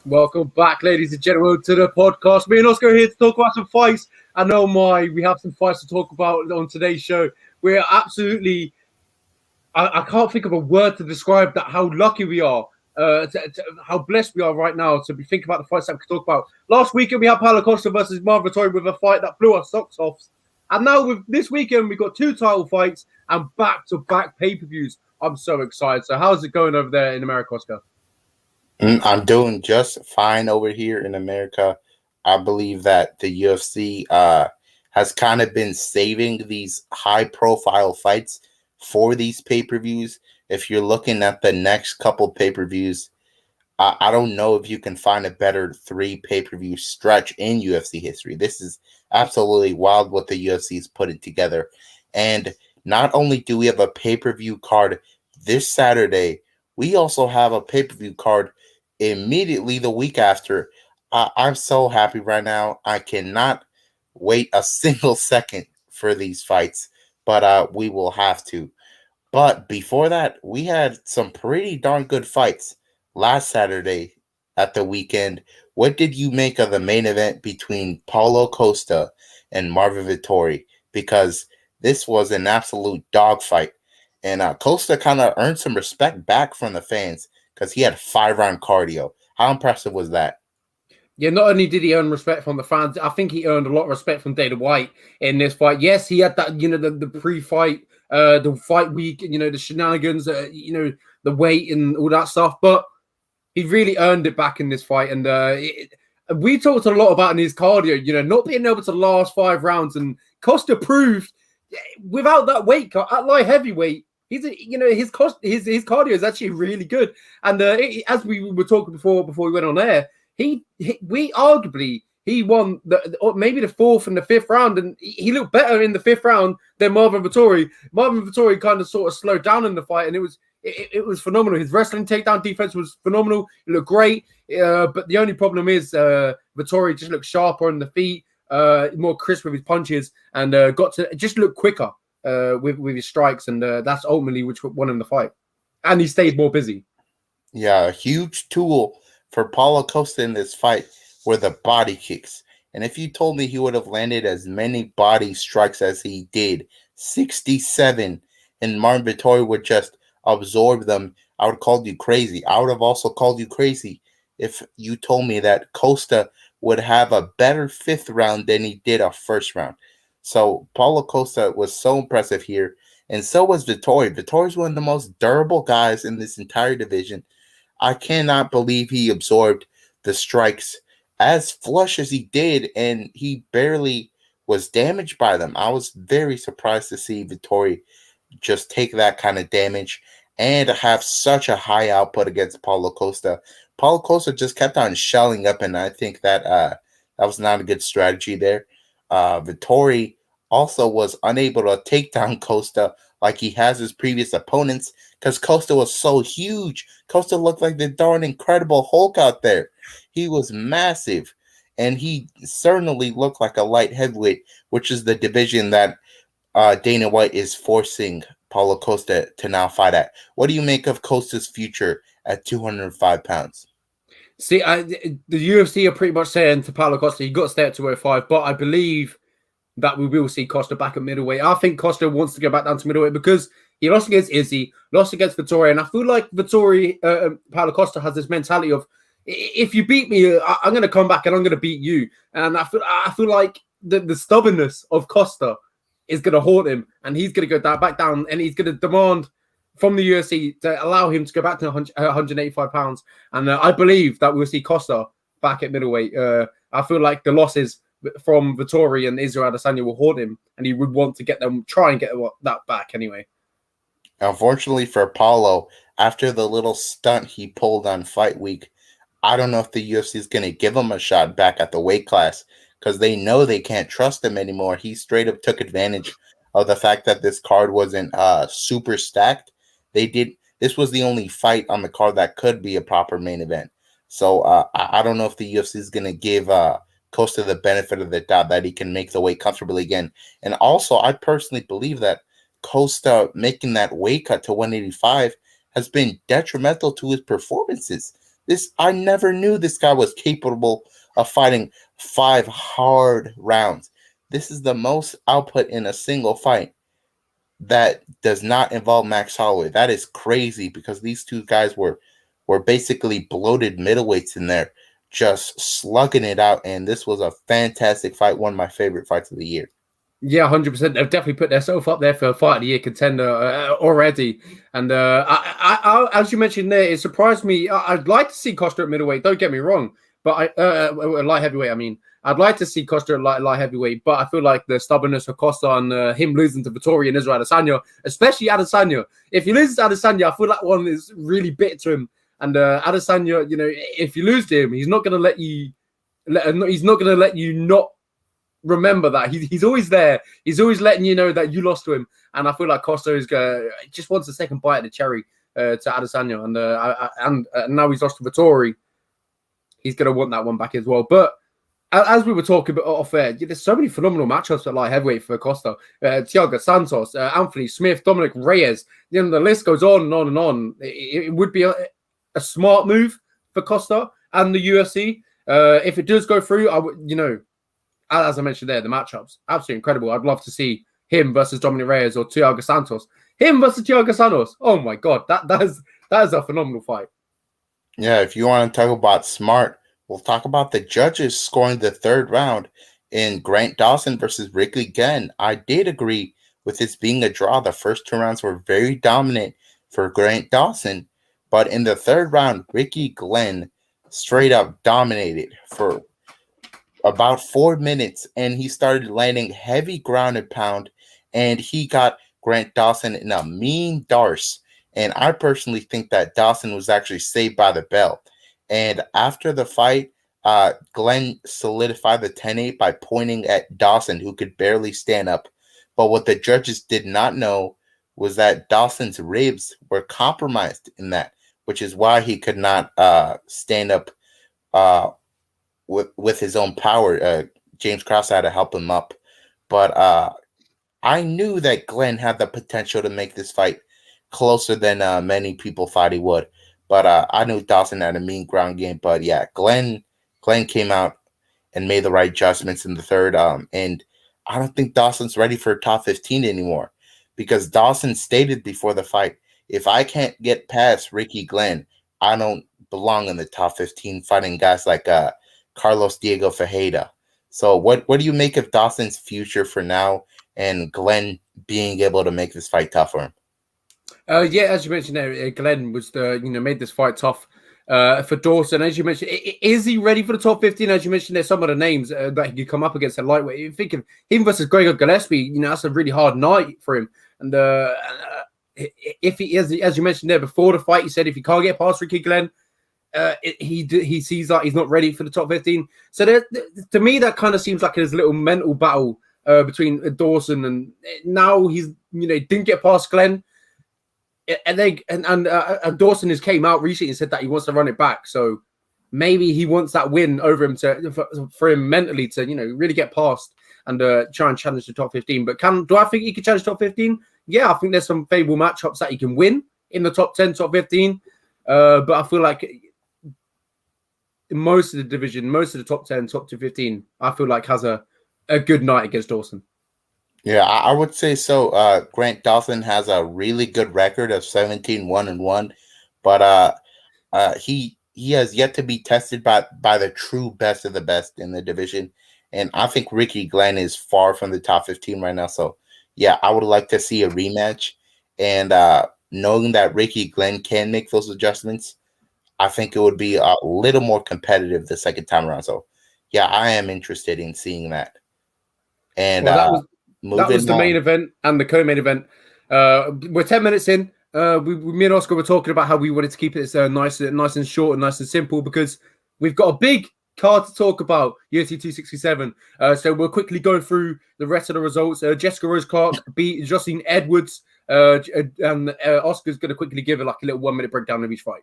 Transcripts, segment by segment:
Welcome back, ladies and gentlemen, to the podcast. Me and Oscar here to talk about some fights. We have some fights to talk about on today's show. We're absolutely, I can't think of a word to describe that, how lucky we are, how blessed we are right now to be thinking about the fights that we can talk about. Last weekend, we had Paulo Costa versus Marvin Vettori with a fight that blew our socks off. And now with this weekend, we've got two title fights and back-to-back pay-per-views. I'm so excited. So how's it going over there in America, Oscar? I'm doing just fine over here in America. I believe that the UFC has kind of been saving these high-profile fights for these pay-per-views. If you're looking at the next couple pay-per-views, I don't know if you can find a better 3 pay-per-view stretch in UFC history. This is absolutely wild what the UFC is putting together. And not only do we have a pay-per-view card this Saturday, we also have a pay-per-view card immediately the week after. I'm so happy right now. I cannot wait a single second for these fights, but we will have to. But before that, we had some pretty darn good fights last Saturday at the weekend. What did you make of the main event between Paulo Costa and Marvin Vettori? Because this was an absolute dogfight. And Costa kind of earned some respect back from the fans because he had 5-round cardio. How impressive was that? Yeah, not only did he earn respect from the fans, I think he earned a lot of respect from Dwight in this fight. Yes, he had that, the pre-fight, the fight week, the shenanigans, the weight and all that stuff, but he really earned it back in this fight. And we talked a lot about in his cardio, not being able to last 5 rounds, and Costa proved without that weight cut at light heavyweight, his cardio is actually really good. And as we were talking before we went on air, he won maybe the 4th and the 5th round, and he looked better in the 5th round than Marvin Vettori. Marvin Vettori kind of sort of slowed down in the fight, and it was phenomenal. His wrestling takedown defense was phenomenal. It looked great, but the only problem is Vettori just looked sharper on the feet, more crisp with his punches, and got to just look quicker with his strikes, and that's ultimately which won him the fight. And he stayed more busy. Yeah, a huge tool for Paulo Costa in this fight were the body kicks. And if you told me he would have landed as many body strikes as he did, 67, and Marvin Vettori would just absorb them, I would call you crazy. I would have also called you crazy if you told me that Costa would have a better 5th round than he did a 1st round. So Paulo Costa was so impressive here, and so was Vettori. Vettori's one of the most durable guys in this entire division. I cannot believe he absorbed the strikes as flush as he did, and he barely was damaged by them. I was very surprised to see Vettori just take that kind of damage and have such a high output against Paulo Costa. Paulo Costa just kept on shelling up, and I think that that was not a good strategy there. Vettori also was unable to take down Costa like he has his previous opponents because Costa was so huge. Costa looked like the darn Incredible Hulk out there. He was massive, and he certainly looked like a light heavyweight, which is the division that Dana White is forcing Paulo Costa to now fight at. What do you make of Costa's future at 205 pounds? See, the UFC are pretty much saying to Paulo Costa, you got to stay at 205, but I believe that we will see Costa back at middleweight. I think Costa wants to go back down to middleweight because he lost against Izzy, lost against Vettori, and I feel like Paulo Costa has this mentality of, if you beat me, I'm going to come back and I'm going to beat you. And I feel like the stubbornness of Costa is going to haunt him, and he's going to go back down, and he's going to demand from the UFC to allow him to go back to 185 pounds. And I believe that we'll see Costa back at middleweight. I feel like the losses from Vettori and Israel Adesanya will haunt him, and he would want to try and get that back anyway. Unfortunately for Paulo, after the little stunt he pulled on fight week, I don't know if the UFC is going to give him a shot back at the weight class because they know they can't trust him anymore. He straight up took advantage of the fact that this card wasn't super stacked. This was the only fight on the card that could be a proper main event. So I don't know if the UFC is going to give Costa the benefit of the doubt that he can make the weight comfortably again. And also, I personally believe that Costa making that weight cut to 185 has been detrimental to his performances. I never knew this guy was capable of fighting 5 hard rounds. This is the most output in a single fight that does not involve Max Holloway. That is crazy because these two guys were basically bloated middleweights in there, just slugging it out. And this was a fantastic fight, one of my favorite fights of the year. Yeah, 100%. They've definitely put themselves up there for a fight of the year contender already. And as you mentioned there, it surprised me. I'd like to see Costa at middleweight. Don't get me wrong, but light heavyweight. I mean, I'd like to see Costa at light heavyweight, but I feel like the stubbornness of Costa and him losing to Vettori and Israel Adesanya, especially Adesanya. If he loses to Adesanya, I feel like one is really bitter to him. And Adesanya, if you lose to him, he's not going to let you. He's not going to let you not remember that. He's always there. He's always letting you know that you lost to him. And I feel like Costa is just wants a second bite of the cherry to Adesanya. And now he's lost to Vettori. He's going to want that one back as well. But as we were talking about off air, there's so many phenomenal matchups at light heavyweight for Costa. Thiago Santos, Anthony Smith, Dominic Reyes. The list goes on and on and on. It would be a smart move for Costa and the UFC. If it does go through, I would, as I mentioned there, the matchups, absolutely incredible. I'd love to see him versus Dominic Reyes or Thiago Santos. Him versus Thiago Santos. Oh my God, that is a phenomenal fight. Yeah, if you want to talk about smart, we'll talk about the judges scoring the third round in Grant Dawson versus Ricky Glenn. I did agree with this being a draw. The first 2 rounds were very dominant for Grant Dawson, but in the third round, Ricky Glenn straight up dominated for about 4 minutes, and he started landing heavy ground and pound, and he got Grant Dawson in a mean darce. And I personally think that Dawson was actually saved by the bell. And after the fight, Glenn solidified the 10-8 by pointing at Dawson, who could barely stand up. But what the judges did not know was that Dawson's ribs were compromised in that, which is why he could not stand up with his own power. James Krause had to help him up. But I knew that Glenn had the potential to make this fight closer than many people thought he would. But I knew Dawson had a mean ground game. But yeah, Glenn came out and made the right adjustments in the third. And I don't think Dawson's ready for top 15 anymore, because Dawson stated before the fight, if I can't get past Ricky Glenn, I don't belong in the top 15 fighting guys like Carlos Diego Ferreira. So what do you make of Dawson's future for now and Glenn being able to make this fight tough for him? Yeah, as you mentioned there, Glenn was made this fight tough for Dawson. As you mentioned, is he ready for the top 15? As you mentioned, there's some of the names that he could come up against at lightweight. You think of him versus Gregor Gillespie, that's a really hard night for him. And if he is, as you mentioned there before the fight, he said if he can't get past Ricky Glenn, he sees that he's not ready for the top 15. So to me, that kind of seems like his little mental battle between Dawson, and now he's didn't get past Glenn. And Dawson has came out recently and said that he wants to run it back. So maybe he wants that win over him for him mentally to really get past and try and challenge the top 15. But do I think he can challenge top 15? Yeah, I think there's some favorable matchups that he can win in the top 10, top 15. But I feel like most of the division, most of the top 10, top 15, I feel like has a good night against Dawson. Yeah, I would say so. Grant Dawson has a really good record of 17-1-1, but he has yet to be tested by the true best of the best in the division. And I think Ricky Glenn is far from the top 15 right now. So yeah, I would like to see a rematch. And knowing that Ricky Glenn can make those adjustments, I think it would be a little more competitive the second time around. So yeah, I am interested in seeing that. And that was the main event and the co-main event. We're 10 minutes in. Me and Oscar were talking about how we wanted to keep it nice and short and nice and simple, because we've got a big card to talk about, UFC 267. So we'll quickly go through the rest of the results. Jessica Rose Clark beat Jocelyn Edwards, and Oscar's going to quickly give a little 1 minute breakdown of each fight.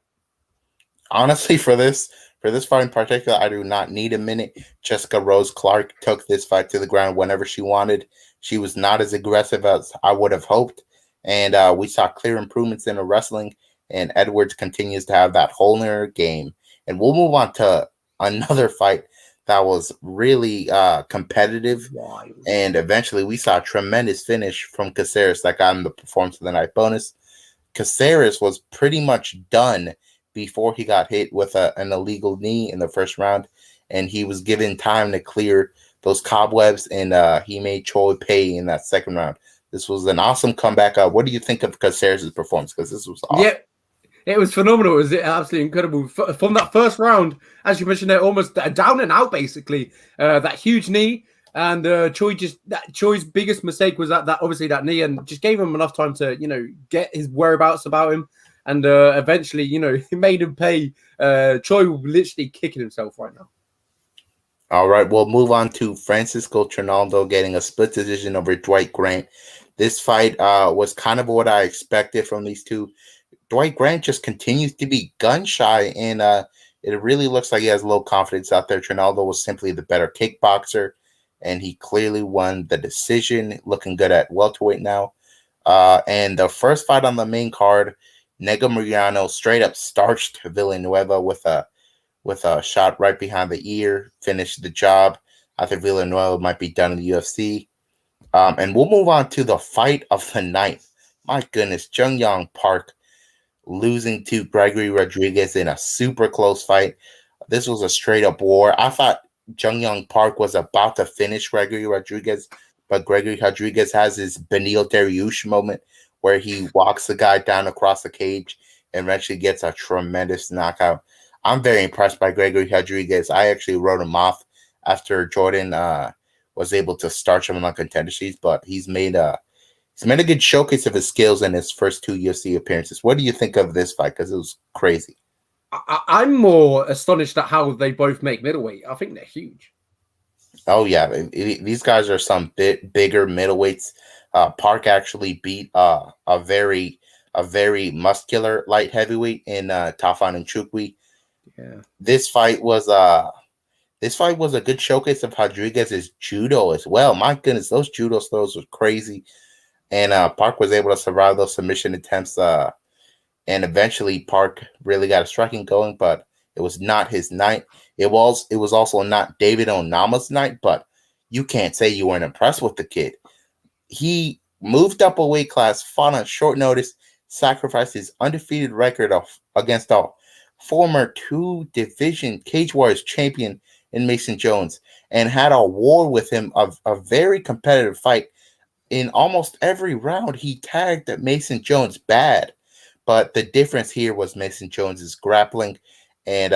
Honestly, for this fight in particular, I do not need a minute. Jessica Rose Clark took this fight to the ground whenever she wanted. She was not as aggressive as I would have hoped. And we saw clear improvements in her wrestling. And Edwards continues to have that hole in her game. And we'll move on to another fight that was really competitive. Wild. And eventually we saw a tremendous finish from Caceres that got him the performance of the night bonus. Caceres was pretty much done before he got hit with an illegal knee in the first round, and he was given time to clear those cobwebs, and he made Choi pay in that second round. This was an awesome comeback. What do you think of Caceres' performance? Because this was awesome. Yeah, it was phenomenal. It was absolutely incredible. From that first round, as you mentioned, they're almost down and out, basically. That huge knee. And Choi's biggest mistake was that obviously that knee, and just gave him enough time to, get his whereabouts about him. And eventually, he made him pay. Choi literally kicking himself right now. All right, we'll move on to Francisco Trinaldo getting a split decision over Dwight Grant. This fight was kind of what I expected from these two. Dwight Grant just continues to be gun shy, and it really looks like he has low confidence out there. Trinaldo was simply the better kickboxer, and he clearly won the decision, looking good at welterweight now. And the first fight on the main card, Nego Mariano straight up starched Villanueva with a shot right behind the ear, finished the job. I think Villanueva might be done in the UFC. And we'll move on to the fight of the night. My goodness, Jung Young Park losing to Gregory Rodriguez in a super close fight. This was a straight up war. I thought Jung Young Park was about to finish Gregory Rodriguez, but Gregory Rodriguez has his Benil Dariush moment where he walks the guy down across the cage and eventually gets a tremendous knockout. I'm very impressed by Gregory Rodriguez. I actually wrote him off after Jordan was able to starch him on contender sheets, but he's made a good showcase of his skills in his first two UFC appearances. What do you think of this fight? Because it was crazy. I'm more astonished at how they both make middleweight. I think they're huge. Oh yeah, these guys are some bit bigger middleweights. Park actually beat a very muscular light heavyweight in Tafan and Chukwi. Yeah, this fight was a good showcase of Rodriguez's judo as well. My goodness, those judo throws were crazy, and Park was able to survive those submission attempts. And eventually Park really got a striking going, but it was not his night. It was also not David Onama's night, but you can't say you weren't impressed with the kid. He moved up a weight class, fought on short notice, sacrificed his undefeated record against a former two-division Cage Warriors champion in Mason Jones, and had a war with him of a very competitive fight. In almost every round, he tagged Mason Jones bad. But the difference here was Mason Jones's grappling, and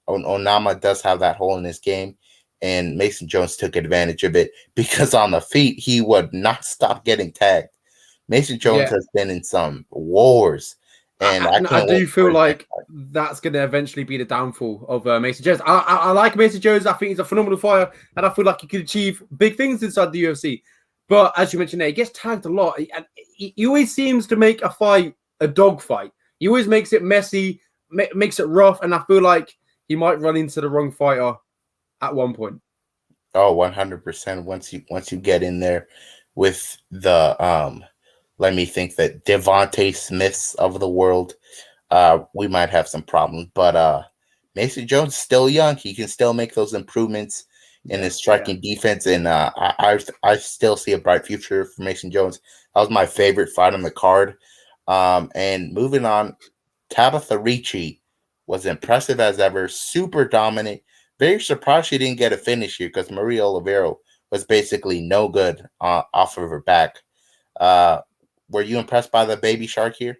Onama does have that hole in his game, and Mason Jones took advantage of it because on the feet, he would not stop getting tagged. Mason Jones has been in some wars, and I do feel like that's going to eventually be the downfall of Mason Jones. I like Mason Jones. I think he's a phenomenal fighter, and I feel like he could achieve big things inside the UFC. But as you mentioned there, he gets tagged a lot, and he always seems to make a fight a dog fight. He always makes it messy, makes it rough, and I feel like he might run into the wrong fighter at one point. Oh, 100%. Once you get in there with the let me think, that Devontae Smiths of the world, we might have some problems. But Mason Jones is still young. He can still make those improvements in his striking defense, and I still see a bright future for Mason Jones. That was my favorite fight on the card. And moving on, Tabitha Ricci was impressive as ever, super dominant. Very surprised she didn't get a finish here because Maria Olivero was basically no good off of her back. Were you impressed by the baby shark here?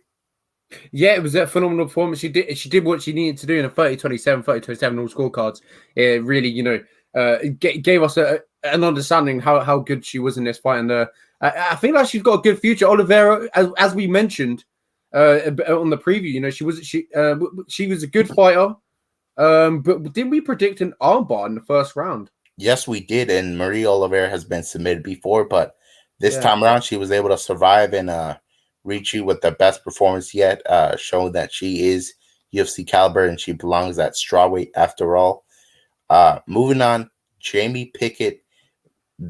Yeah, it was a phenomenal performance. She did what she needed to do in a 30-27, 30-27 all scorecards. It really, gave us an understanding how good she was in this fight. And I think like she's got a good future. Olivero, as we mentioned on the preview, she was a good fighter. But didn't we predict an armbar in the first round? Yes, we did. And Maria Oliveira has been submitted before, but this time around she was able to survive and reach you with the best performance yet, showing that she is UFC caliber and she belongs at strawweight after all. Moving on, Jamie Pickett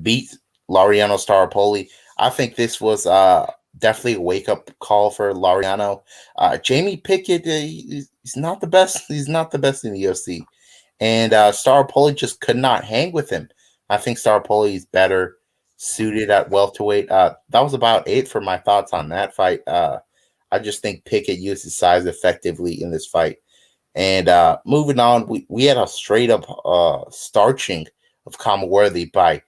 beat Laureano Staropoli. I think this was definitely a wake-up call for Laureano. Jamie Pickett, he's he's not the best. He's not the best in the UFC. And Staropoli just could not hang with him. I think Staropoli is better suited at welterweight. That was about it for my thoughts on that fight. I just think Pickett used his size effectively in this fight. And moving on, we had a straight up starching of Worthy by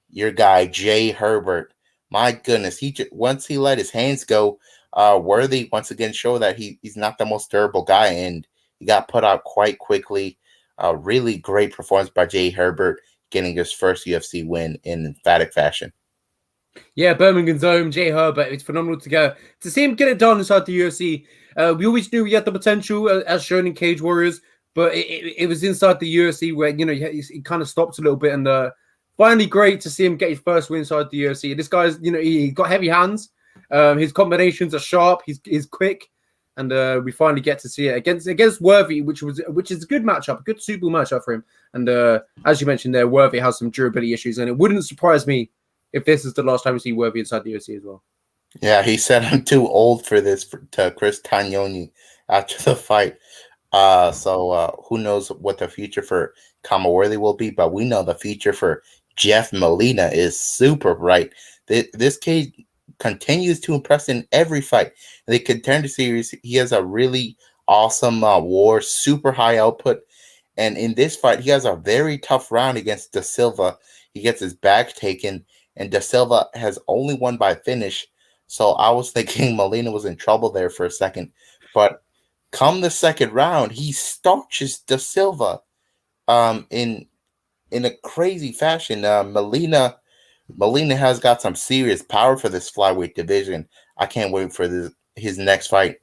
your guy Jay Herbert. My goodness, once he let his hands go, Worthy once again showed that he's not the most durable guy, and he got put out quite quickly. A really great performance by Jay Herbert, getting his first UFC win in emphatic fashion. Yeah, Birmingham's own Jay Herbert. It's phenomenal to see him get it done inside the UFC. We always knew he had the potential as shown in Cage Warriors, but it was inside the UFC where he kind of stopped a little bit. And finally, great to see him get his first win inside the UFC. This guy's he got heavy hands. His combinations are sharp. He's quick, and we finally get to see it against Worthy, which is a good matchup, a good suitable matchup for him. And as you mentioned there, Worthy has some durability issues, and it wouldn't surprise me if this is the last time we see Worthy inside the UFC as well. Yeah, he said I'm too old for this to Chris Tagnoni after the fight. So who knows what the future for Worthy will be, but we know the future for Jeff Molina is super bright. This kid continues to impress in every fight. In the Contender Series, he has a really awesome war, super high output. And in this fight, he has a very tough round against Da Silva. He gets his back taken, and Da Silva has only won by finish. So I was thinking Molina was in trouble there for a second. But come the second round, he starches Da Silva in a crazy fashion. Molina has got some serious power for this flyweight division. I can't wait for his next fight.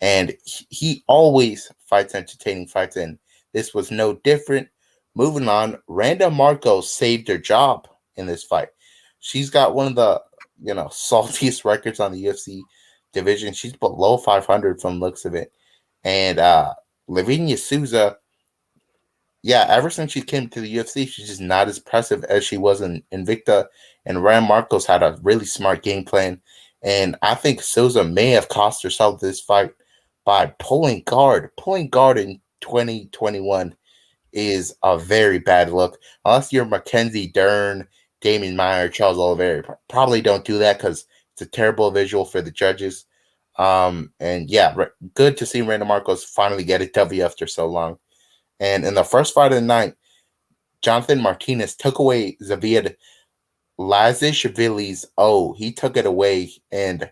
And he always fights entertaining fights, and this was no different. Moving on, Randa Marcos saved her job in this fight. She's got one of the saltiest records on the UFC division. She's below 500 from looks of it. And Lavinia Souza, ever since she came to the UFC, she's just not as impressive as she was in Invicta. And Randa Marcos had a really smart game plan. And I think Souza may have cost herself this fight by pulling guard. Pulling guard in 2021 is a very bad look. Unless you're Mackenzie Dern, Damian Meyer, Charles Oliveira, probably don't do that because it's a terrible visual for the judges. Good to see Randa Marcos finally get a W after so long. And in the first fight of the night, Jonathan Martinez took away Zavid Lazishvili's he took it away. And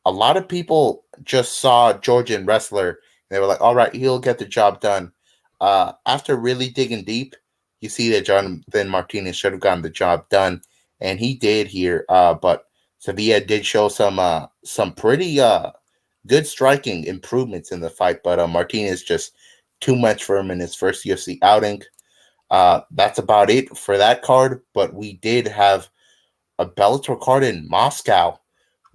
a lot of people just saw Georgian wrestler and they were like, all right, he'll get the job done. After really digging deep, you see that Jonathan Martinez should have gotten the job done, and he did here. But Sevilla did show some pretty good striking improvements in the fight, but Martinez just too much for him in his first UFC outing. That's about it for that card, but we did have a Bellator card in Moscow.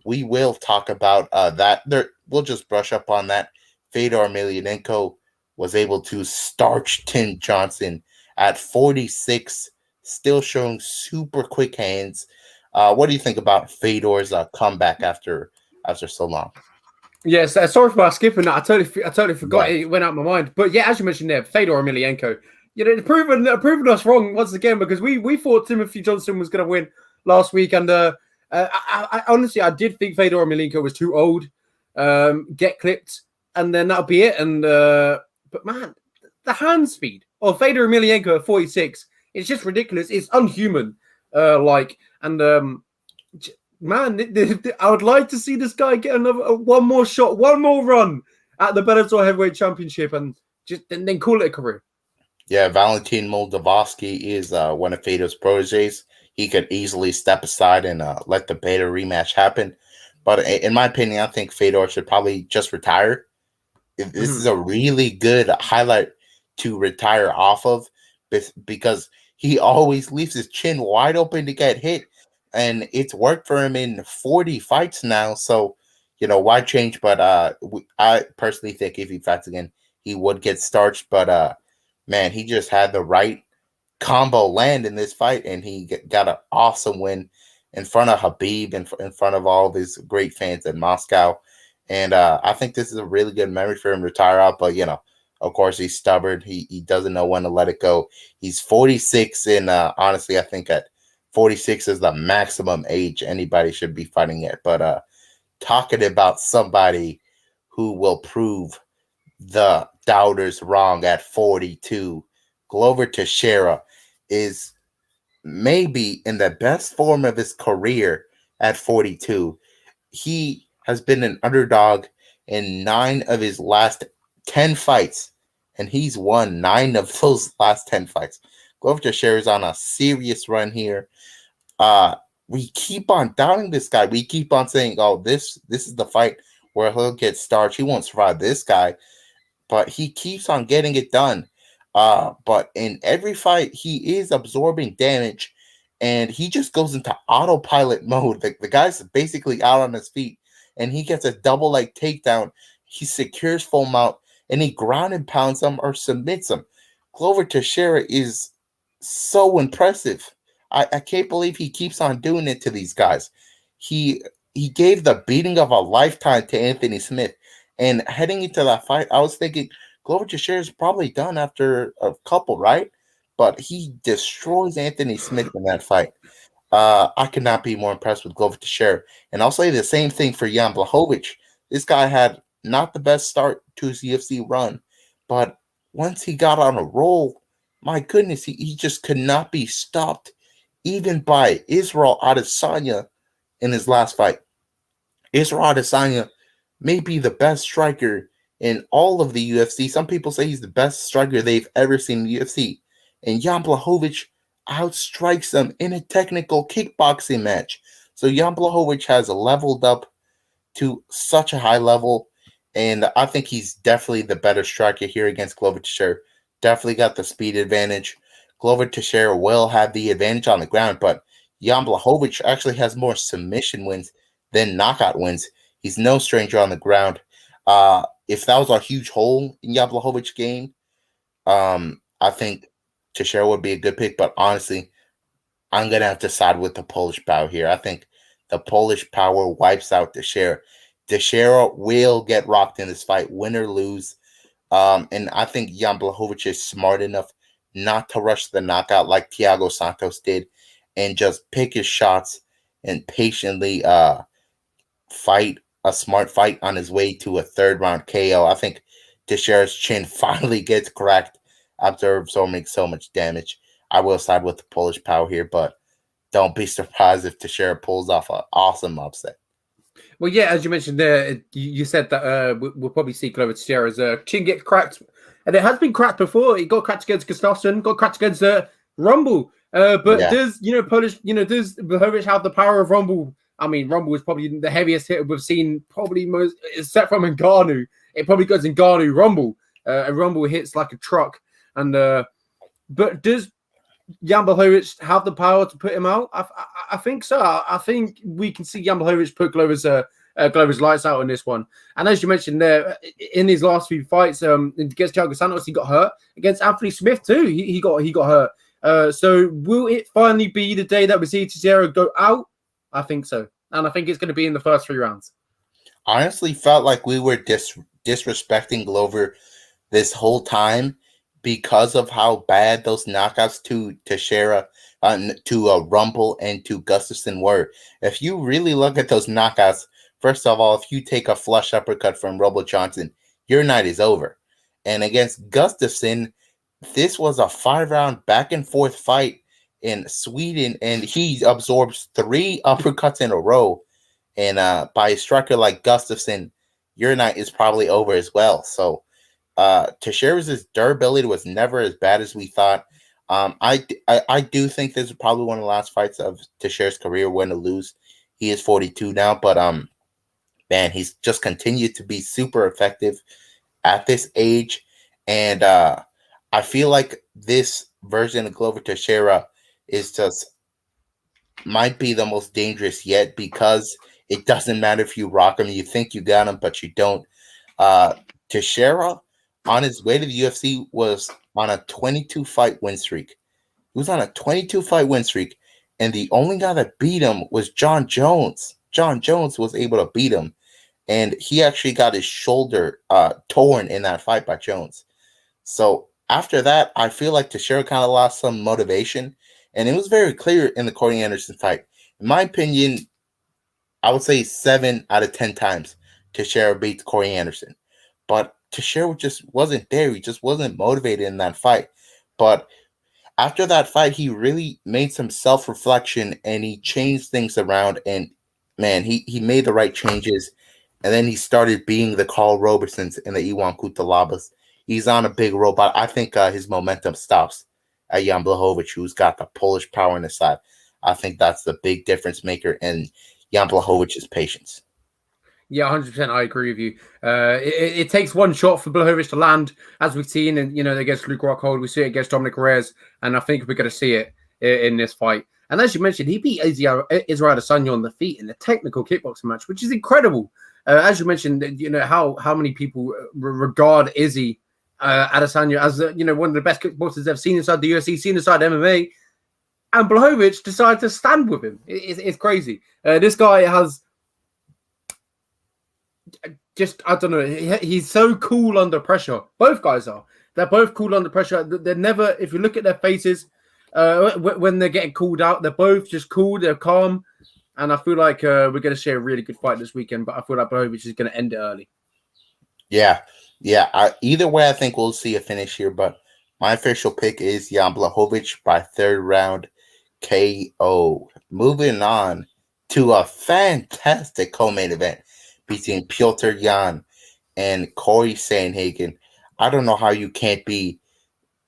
We will talk about that. We'll just brush up on that. Fedor Emelianenko was able to starch Tim Johnson at 46, still showing super quick hands. What do you think about Fedor's comeback after so long? Yes, sorry for skipping that. I totally forgot. Yeah. It went out of my mind. But yeah, as you mentioned there, Fedor Emelianenko, proven us wrong once again, because we thought Timothy Johnson was going to win last week, and I honestly did think Fedor Emelianenko was too old. Get clipped, and then that'll be it. And but man, the hand speed of Fedor Emelianenko at 46, it's just ridiculous. It's unhuman. Man, I would like to see this guy get one more shot, one more run at the Bellator Heavyweight Championship, and then call it a career. Yeah, Valentin Moldavsky is one of Fedor's proteges. He could easily step aside and let the beta rematch happen. But in my opinion, I think Fedor should probably just retire. This is a really good highlight to retire off of, because he always leaves his chin wide open to get hit. And it's worked for him in 40 fights now. So, why change? But I personally think if he fights again, he would get starched. But, man, he just had the right combo land in this fight. And he got an awesome win in front of Khabib, in front of all these great fans in Moscow. And I think this is a really good memory for him to retire out. But, Of course, he's stubborn. He doesn't know when to let it go. He's 46, and honestly, I think at 46 is the maximum age anybody should be fighting at. But talking about somebody who will prove the doubters wrong at 42, Glover Teixeira is maybe in the best form of his career at 42. He has been an underdog in 9 of his last 10 fights, and he's won 9 of those last 10 fights. Glover Teixeira is on a serious run here. We keep on doubting this guy. We keep on saying, "Oh, this is the fight where he'll get starched. He won't survive this guy," but he keeps on getting it done. But in every fight, he is absorbing damage, and he just goes into autopilot mode. The guy's basically out on his feet, and he gets a double leg takedown. He secures full mount, and he ground and pounds him or submits him. Glover Teixeira is so impressive. I can't believe he keeps on doing it to these guys. He gave the beating of a lifetime to Anthony Smith. And heading into that fight, I was thinking Glover Teixeira is probably done after a couple, right? But he destroys Anthony Smith in that fight. I could not be more impressed with Glover Teixeira. And I'll say the same thing for Jan Blachowicz. This guy had not the best start to his UFC run, but once he got on a roll, my goodness, he just could not be stopped, even by Israel Adesanya in his last fight. Israel Adesanya may be the best striker in all of the UFC. Some people say he's the best striker they've ever seen in the UFC. And Jan Blachowicz outstrikes him in a technical kickboxing match. So Jan Blachowicz has leveled up to such a high level, and I think he's definitely the better striker here against Glover Teixeira. Definitely got the speed advantage. Glover Teixeira will have the advantage on the ground, but Jan Blachowicz actually has more submission wins than knockout wins. He's no stranger on the ground. If that was a huge hole in Jan Blachowicz's game, I think Teixeira would be a good pick. But honestly, I'm going to have to side with the Polish power here. I think the Polish power wipes out Teixeira. Teixeira will get rocked in this fight, win or lose. And I think Jan Blachowicz is smart enough not to rush the knockout like Thiago Santos did, and just pick his shots and patiently fight a smart fight on his way to a third round KO. I think Teixeira's chin finally gets cracked after absorbing so much damage. I will side with the Polish power here, but don't be surprised if Teixeira pulls off an awesome upset. Well, yeah, as you mentioned there, you said that we'll probably see Glover Teixeira's chin get cracked, and it has been cracked before. He got cracked against Gustafsson, got cracked against Rumble. But does Polish, does Blachowicz have the power of Rumble? I mean, Rumble is probably the heaviest hitter we've seen, probably most, except from Ngannou. It probably goes Ngannou Rumble, and Rumble hits like a truck. And but does Jan Blachowicz have the power to put him out? I think so. I think we can see Jan Blachowicz put Glover's lights out on this one. And as you mentioned there, in his last few fights, against Thiago Santos, he got hurt. Against Anthony Smith too, he got hurt. So will it finally be the day that we see Teixeira go out? I think so. And I think it's going to be in the first 3 rounds. I honestly felt like we were disrespecting Glover this whole time because of how bad those knockouts to Teixeira, to Rumble and to Gustafsson were. If you really look at those knockouts, first of all, if you take a flush uppercut from Rumble Johnson, your night is over. And against Gustafsson, this was a 5-round back and forth fight in Sweden, and he absorbs 3 uppercuts in a row. And by a striker like Gustafsson, your night is probably over as well. So Teixeira's durability was never as bad as we thought. I do think this is probably one of the last fights of Teixeira's career, win or lose. He is 42 now, but man, he's just continued to be super effective at this age. And I feel like this version of Glover Teixeira is just might be the most dangerous yet, because it doesn't matter if you rock him. You think you got him, but you don't. Teixeira, on his way to the UFC, was on a 22-fight win streak. He was on a 22-fight win streak, and the only guy that beat him was John Jones. John Jones was able to beat him, and he actually got his shoulder torn in that fight by Jones. So after that, I feel like Teixeira kind of lost some motivation, and it was very clear in the Corey Anderson fight. In my opinion, I would say 7 out of 10 times Teixeira beat Corey Anderson. But Teixeira just wasn't there. He just wasn't motivated in that fight. But after that fight, he really made some self-reflection and he changed things around. And man, he made the right changes. And then he started being the Carl Robertsons and the Iwan Kutalabas. He's on a big roll, but I think his momentum stops at Jan Blachowicz, who's got the Polish power on his side. I think that's the big difference maker in Jan Blachowicz's patience. Yeah, 100%. I agree with you. It takes one shot for Blachowicz to land, as we've seen, and against Luke Rockhold, we see it against Dominic Reyes, and I think we're going to see it in this fight. And as you mentioned, he beat Israel Adesanya on the feet in the technical kickboxing match, which is incredible. As you mentioned, how many people regard Izzy Adesanya as one of the best kickboxers they've seen inside the UFC, seen inside MMA, and Blachowicz decided to stand with him. It's crazy. This guy has. I don't know. He's so cool under pressure. Both guys are. They're both cool under pressure. They're never, if you look at their faces, when they're getting called out, they're both just cool. They're calm. And I feel like we're going to see a really good fight this weekend, but I feel like Blachowicz is going to end it early. Yeah. Either way, I think we'll see a finish here, but my official pick is Jan Blachowicz by third round KO. Moving on to a fantastic co-main event between Petr Yan and Corey Sandhagen. I don't know how you can't be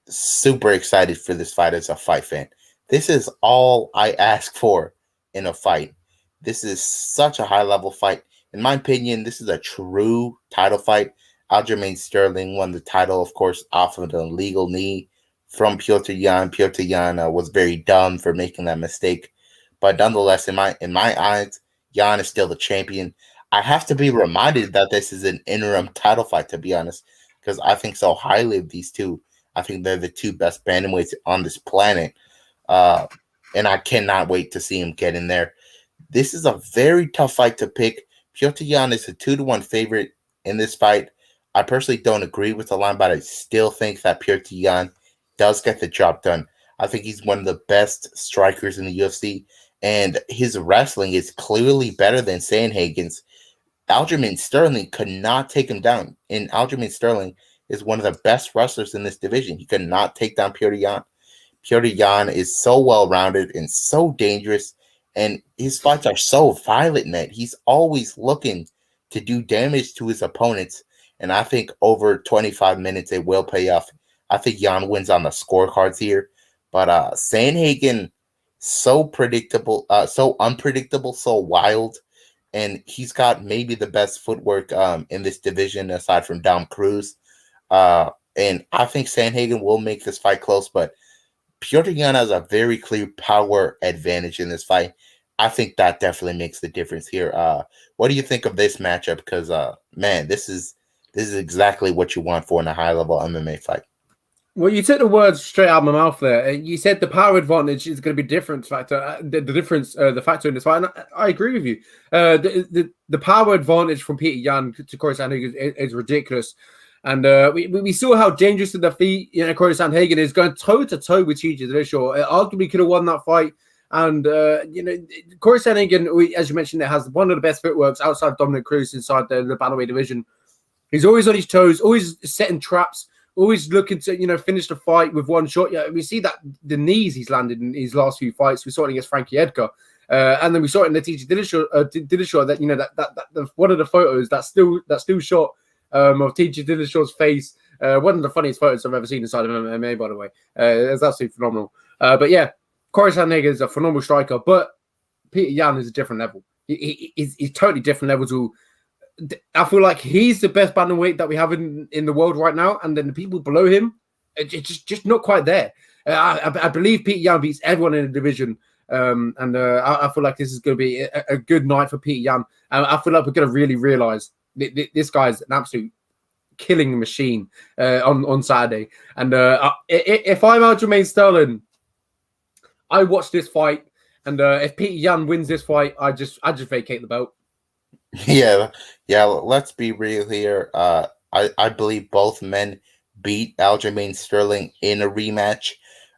super excited for this fight as a fight fan. This is all I ask for in a fight. This is such a high-level fight. In my opinion, this is a true title fight. Aljamain Sterling won the title, of course, off of an illegal knee from Petr Yan. Petr Yan was very dumb for making that mistake. But nonetheless, in my eyes, Yan is still the champion. I have to be reminded that this is an interim title fight, to be honest, because I think so highly of these two. I think they're the two best bantamweights on this planet. And I cannot wait to see him get in there. This is a very tough fight to pick. Petr Yan is a 2-1 favorite in this fight. I personally don't agree with the line, but I still think that Petr Yan does get the job done. I think he's one of the best strikers in the UFC, and his wrestling is clearly better than Sandhagen's. Aljamain Sterling could not take him down, and Aljamain Sterling is one of the best wrestlers in this division. He could not take down Petr Yan. Petr Yan is so well-rounded and so dangerous, and his fights are so violent, man. He's always looking to do damage to his opponents, and I think over 25 minutes it will pay off. I think Yan wins on the scorecards here, but Sandhagen, so predictable, so unpredictable, so wild, and he's got maybe the best footwork in this division aside from Dom Cruz. And I think Sandhagen will make this fight close, but Petr Yan has a very clear power advantage in this fight. I think that definitely makes the difference here. What do you think of this matchup? Because man, this is exactly what you want for in a high-level MMA fight. Well, you took the words straight out of my mouth there. You said the power advantage is going to be different factor. The factor in this fight, and I agree with you. The power advantage from Petr Yan to Corey Sandhagen is ridiculous. And we saw how dangerous in the feet Corey Sandhagen is, going toe-to-toe with TJ Dillashaw. Arguably could have won that fight. And, Corey Sandhagen, as you mentioned, has one of the best footworks outside Dominic Cruz inside the bantamweight division. He's always on his toes, always setting traps, always looking to, finish the fight with one shot. Yeah, we see that the knees he's landed in his last few fights. We saw it against Frankie Edgar. And then we saw it in the TJ Dillashaw that one of the photos that still shot of TJ Dillashaw's face. One of the funniest photos I've ever seen inside of MMA, by the way. It's absolutely phenomenal. But yeah, Corey Sandhagen is a phenomenal striker, but Petr Yan is a different level. He's totally different level to. I feel like he's the best bantamweight that we have in the world right now, and then the people below him, it's just not quite there. I believe Petr Yan beats everyone in the division, and I feel like this is going to be a good night for Petr Yan. I feel like we're going to really realize this guy's an absolute killing machine on Saturday. And if I'm Aljamain Sterling, I watch this fight, and if Petr Yan wins this fight, I just vacate the belt. Yeah. Let's be real here. I believe both men beat Aljamain Sterling in a rematch.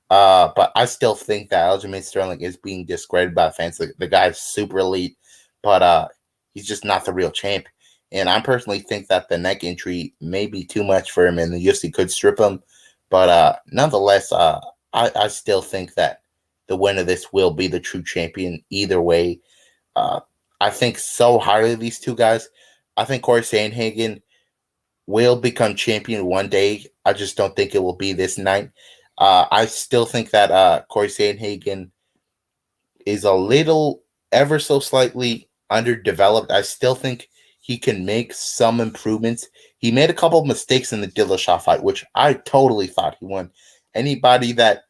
But I still think that Aljamain Sterling is being discredited by fans. The guy's super elite, but he's just not the real champ. And I personally think that the neck injury may be too much for him, and the UFC could strip him. But nonetheless, I still think that the winner of this will be the true champion either way. Uh, I think so highly of these two guys. I think Corey Sandhagen will become champion one day. I just don't think it will be this night. I still think that Corey Sandhagen is a little, ever so slightly underdeveloped. I still think he can make some improvements. He made a couple of mistakes in the Dillashaw fight, which I totally thought he won. Anybody that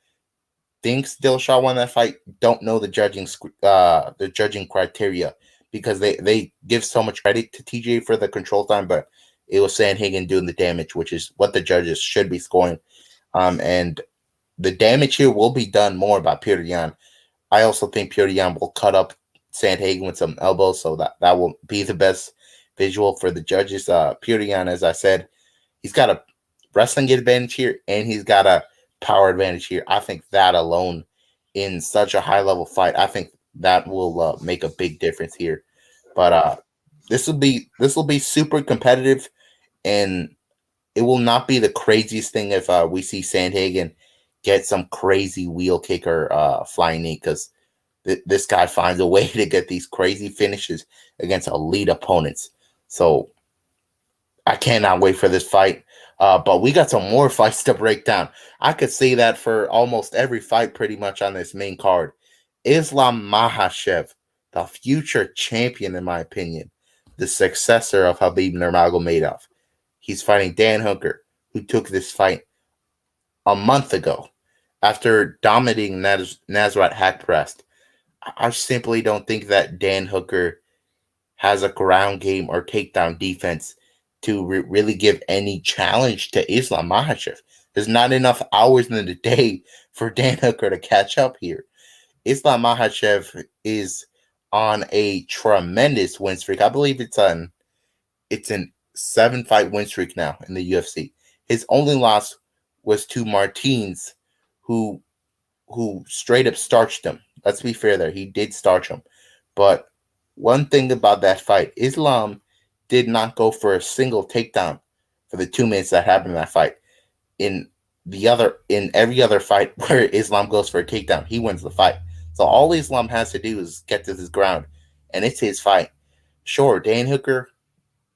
thinks Dillashaw won that fight don't know the judging criteria, because they give so much credit to TJ for the control time, but it was Sandhagen doing the damage, which is what the judges should be scoring. And the damage here will be done more by Petr Yan. I also think Petr Yan will cut up Sandhagen with some elbows, so that will be the best visual for the judges. Petr Yan, as I said, he's got a wrestling advantage here, and he's got a power advantage here. I think that alone, in such a high level fight, I think that will make a big difference here. But this will be super competitive, and it will not be the craziest thing if we see Sandhagen get some crazy wheel kick or flying knee, because this guy finds a way to get these crazy finishes against elite opponents. So I cannot wait for this fight. But we got some more fights to break down. I could say that for almost every fight pretty much on this main card. Islam Makhachev, the future champion, in my opinion, the successor of Khabib Nurmagomedov. He's fighting Dan Hooker, who took this fight a month ago after dominating Nasrat Haqparast. I simply don't think that Dan Hooker has a ground game or takedown defense to really give any challenge to Islam Makhachev. There's not enough hours in the day for Dan Hooker to catch up here. Islam Makhachev is on a tremendous win streak. I believe it's an 7-fight win streak now in the UFC. His only loss was to Martins, who straight up starched him. Let's be fair there. He did starch him. But one thing about that fight, Islam did not go for a single takedown for the 2 minutes that happened in that fight. In every other fight where Islam goes for a takedown, he wins the fight. So all Islam has to do is get to his ground, and it's his fight. Sure, Dan Hooker,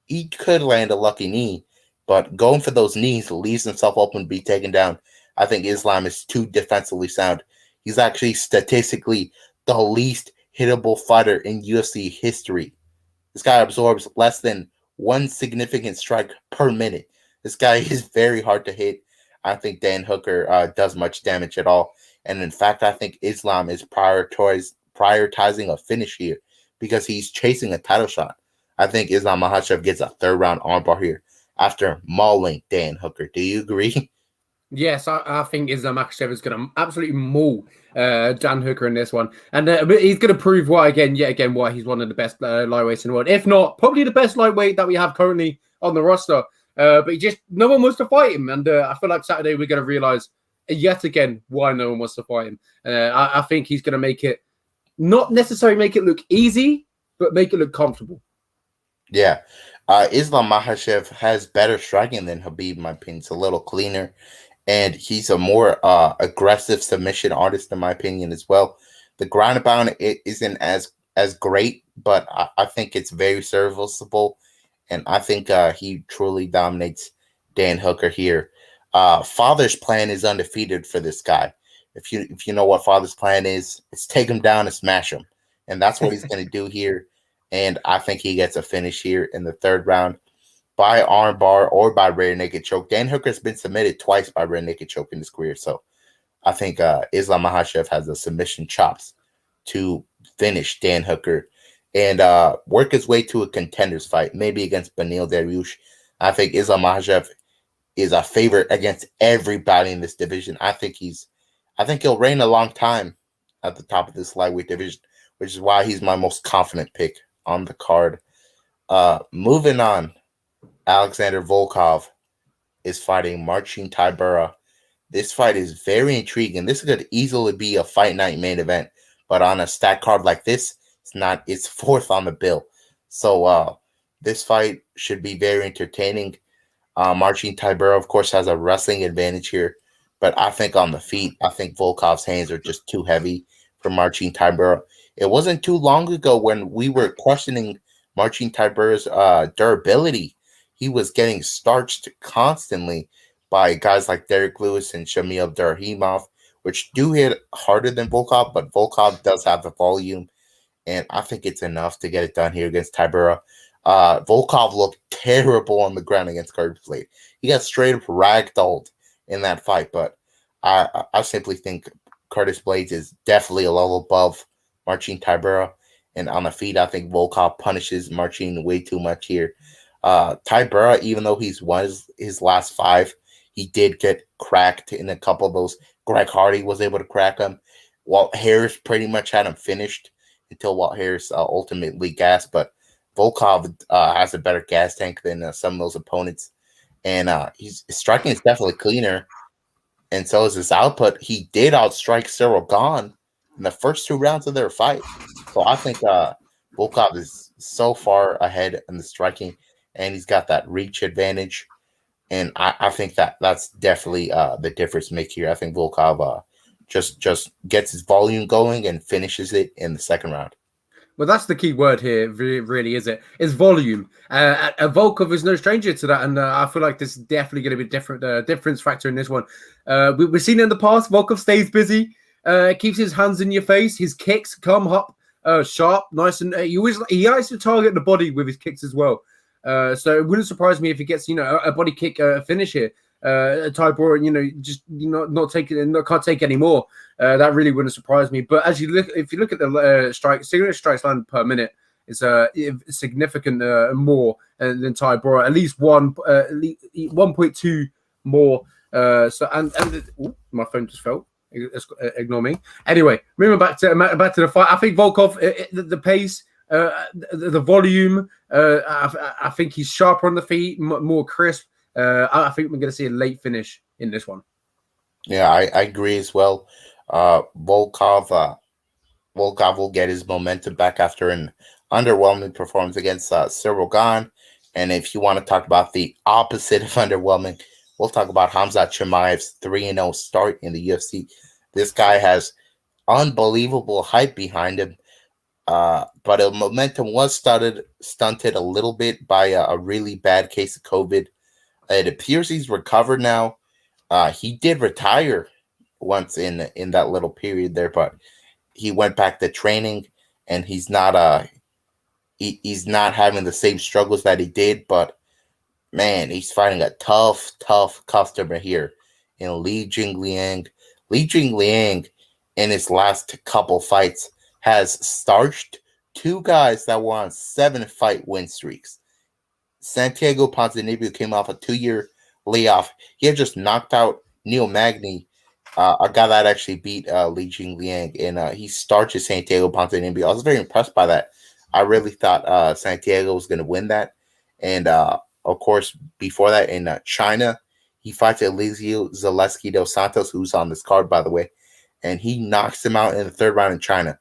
he could land a lucky knee, but going for those knees leaves himself open to be taken down. I think Islam is too defensively sound. He's actually statistically the least hittable fighter in UFC history. This guy absorbs less than one significant strike per minute. This guy is very hard to hit. I think Dan Hooker does much damage at all. And in fact, I think Islam is prioritizing a finish here because he's chasing a title shot. I think Islam Makhachev gets a third-round armbar here after mauling Dan Hooker. Do you agree? Yes, I think Islam Makhachev is going to absolutely maul Dan Hooker in this one. And he's going to prove yet again, why he's one of the best lightweights in the world. If not, probably the best lightweight that we have currently on the roster. But no one wants to fight him. And I feel like Saturday we're going to realize yet again why no one wants to fight him. I think he's going to make it, not necessarily make it look easy, but make it look comfortable. Yeah. Islam Makhachev has better striking than Khabib, in my opinion. It's a little cleaner. And he's a more aggressive submission artist, in my opinion, as well. The ground and pound isn't as great, but I think it's very serviceable. And I think he truly dominates Dan Hooker here. Father's plan is undefeated for this guy. If you know what Father's plan is, it's take him down and smash him. And that's what he's going to do here. And I think he gets a finish here in the third round by armbar or by rear naked choke. Dan Hooker's been submitted twice by rear naked choke in his career. So I think Islam Makhachev has the submission chops to finish Dan Hooker and work his way to a contender's fight, maybe against Beneil Dariush. I think Islam Makhachev is a favorite against everybody in this division. I think he'll reign a long time at the top of this lightweight division, which is why he's my most confident pick on the card. Moving on, Alexander Volkov is fighting Marcin Tybura. This fight is very intriguing. This could easily be a fight night main event, but on a stat card like this, it's not. It's fourth on the bill. So this fight should be very entertaining. Marcin Tybura, of course, has a wrestling advantage here, but I think on the feet, I think Volkov's hands are just too heavy for Marcin Tybura. It wasn't too long ago when we were questioning Marcin Tybura's durability. He was getting starched constantly by guys like Derek Lewis and Shamil Abdurahimov, which do hit harder than Volkov, but Volkov does have the volume, and I think it's enough to get it done here against Tybura. Volkov looked terrible on the ground against Curtis Blade. He got straight up ragdolled in that fight, but I simply think Curtis Blades is definitely a level above Marcin Tybura, and on the feet, I think Volkov punishes Marcin way too much here. Tybura, even though he's won his last 5, he did get cracked in a couple of those. Greg Hardy was able to crack him. Walt Harris pretty much had him finished until Walt Harris ultimately gassed, but Volkov has a better gas tank than some of those opponents, and his striking is definitely cleaner, and so is his output. He did outstrike Cyril Gahn in the first 2 rounds of their fight, so I think Volkov is so far ahead in the striking, and he's got that reach advantage, and I think that's definitely the difference maker here. I think Volkov just gets his volume going and finishes it in the second round. Well, that's the key word here, really, is it? It's volume. Volkov is no stranger to that, and I feel like this is definitely going to be a difference factor in this one. We've seen it in the past. Volkov stays busy, keeps his hands in your face. His kicks come up sharp, nice, and he likes to target the body with his kicks as well. So it wouldn't surprise me if he gets a body kick finish here. Tybura, just not taking, can't take any more. That really wouldn't surprise me. But if you look at the signature strikes land per minute, it's significant more than Tybura. At least 1.2 more. My phone just fell. Ignore me. Anyway, moving back to the fight. I think Volkov, the pace, the volume. I think he's sharper on the feet, more crisp. I think we're going to see a late finish in this one. Yeah, I agree as well. Volkov will get his momentum back after an underwhelming performance against Cyril Gahn. And if you want to talk about the opposite of underwhelming, we'll talk about Khamzat Chimaev's 3-0 start in the UFC. This guy has unbelievable hype behind him, but the momentum was stunted a little bit by a really bad case of COVID. It appears he's recovered now. He did retire once in that little period there, but he went back to training, and he's not he's not having the same struggles that he did. But man, he's fighting a tough customer here in Li Jingliang. Li Jingliang in his last couple fights has starched 2 guys that were on 7-fight win streaks. Santiago Ponzinibbio came off a 2-year layoff. He had just knocked out Neil Magny, a guy that actually beat Li Jingliang, and he starched Santiago Ponzinibbio. I was very impressed by that. I really thought Santiago was going to win that. And, of course, before that in China, he fights Elisio Zaleski dos Santos, who's on this card, by the way, and he knocks him out in the 3rd round in China.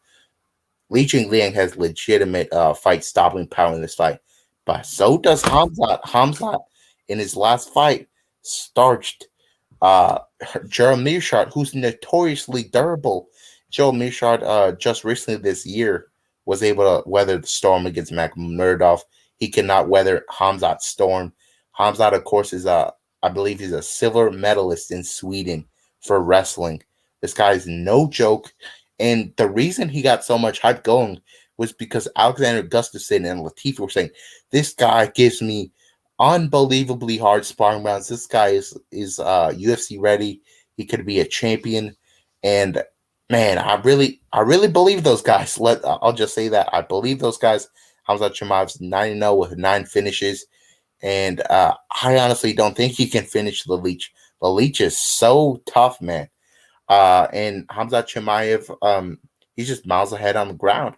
Li Jingliang has legitimate fight-stopping power in this fight. But so does Khamzat. Khamzat, in his last fight, starched Gerald Meerschaert, who's notoriously durable. Gerald Meerschaert, just recently this year, was able to weather the storm against Makhmudov. He cannot weather Khamzat's storm. Khamzat, of course, is I believe he's a silver medalist in Sweden for wrestling. This guy is no joke. And the reason he got so much hype going was because Alexander Gustafsson and Latifi were saying, this guy gives me unbelievably hard sparring rounds. This guy is UFC ready. He could be a champion. And man, I really believe those guys. I'll just say that. I believe those guys. Khamzat Chimaev's 9-0 with 9 finishes. And I honestly don't think he can finish the Leech. The Leech is so tough, man. And Khamzat Chimaev, he's just miles ahead on the ground.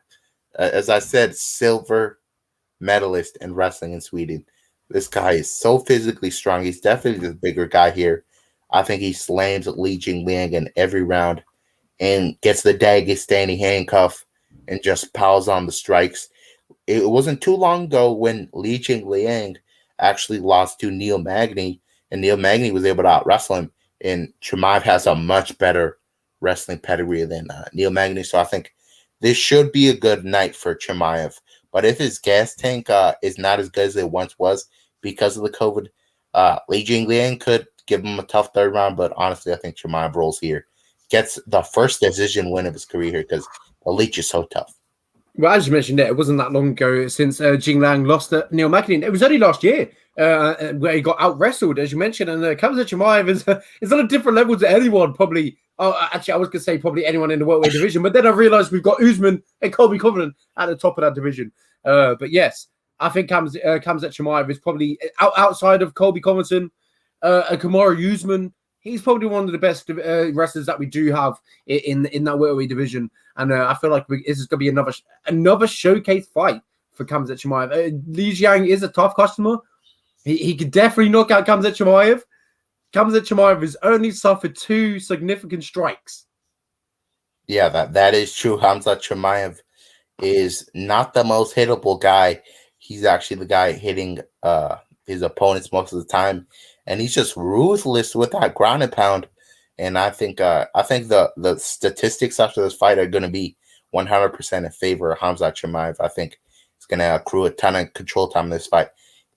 As I said, silver medalist in wrestling in Sweden. This guy is so physically strong. He's definitely the bigger guy here. I think he slams Li Jingliang in every round and gets the Dagestani handcuff and just piles on the strikes. It wasn't too long ago when Li Jingliang actually lost to Neil Magny, and Neil Magny was able to out wrestle him. And Chimaev has a much better wrestling pedigree than Neil Magny, so I think this should be a good night for Chimaev. But if his gas tank is not as good as it once was because of the COVID, Li Jingliang could give him a tough third round. But honestly, I think Chimaev rolls here, gets the first decision win of his career here because the Leech is so tough. Well, as you mentioned, it wasn't that long ago since Jinglang lost to Neil Magny. It was only last year where he got out wrestled, as you mentioned. And Khamzat Chimaev is on a different level to anyone, probably. Oh, actually, I was going to say probably anyone in the welterweight division, but then I realized we've got Usman and Colby Covington at the top of that division. But yes, I think Khamzat Chimaev is probably outside of Colby Covington and Kamaru Usman. He's probably one of the best wrestlers that we do have in that welterweight division. And I feel like this is going to be another showcase fight for Khamzat Chimaev. Li Jiang is a tough customer. He could definitely knock out Khamzat Chimaev. Khamzat Chimaev has only suffered 2 significant strikes. Yeah, that is true. Khamzat Chimaev is not the most hittable guy. He's actually the guy hitting his opponents most of the time, and he's just ruthless with that ground and pound. And I think the statistics after this fight are going to be 100% in favor of Khamzat Chimaev. I think he's going to accrue a ton of control time in this fight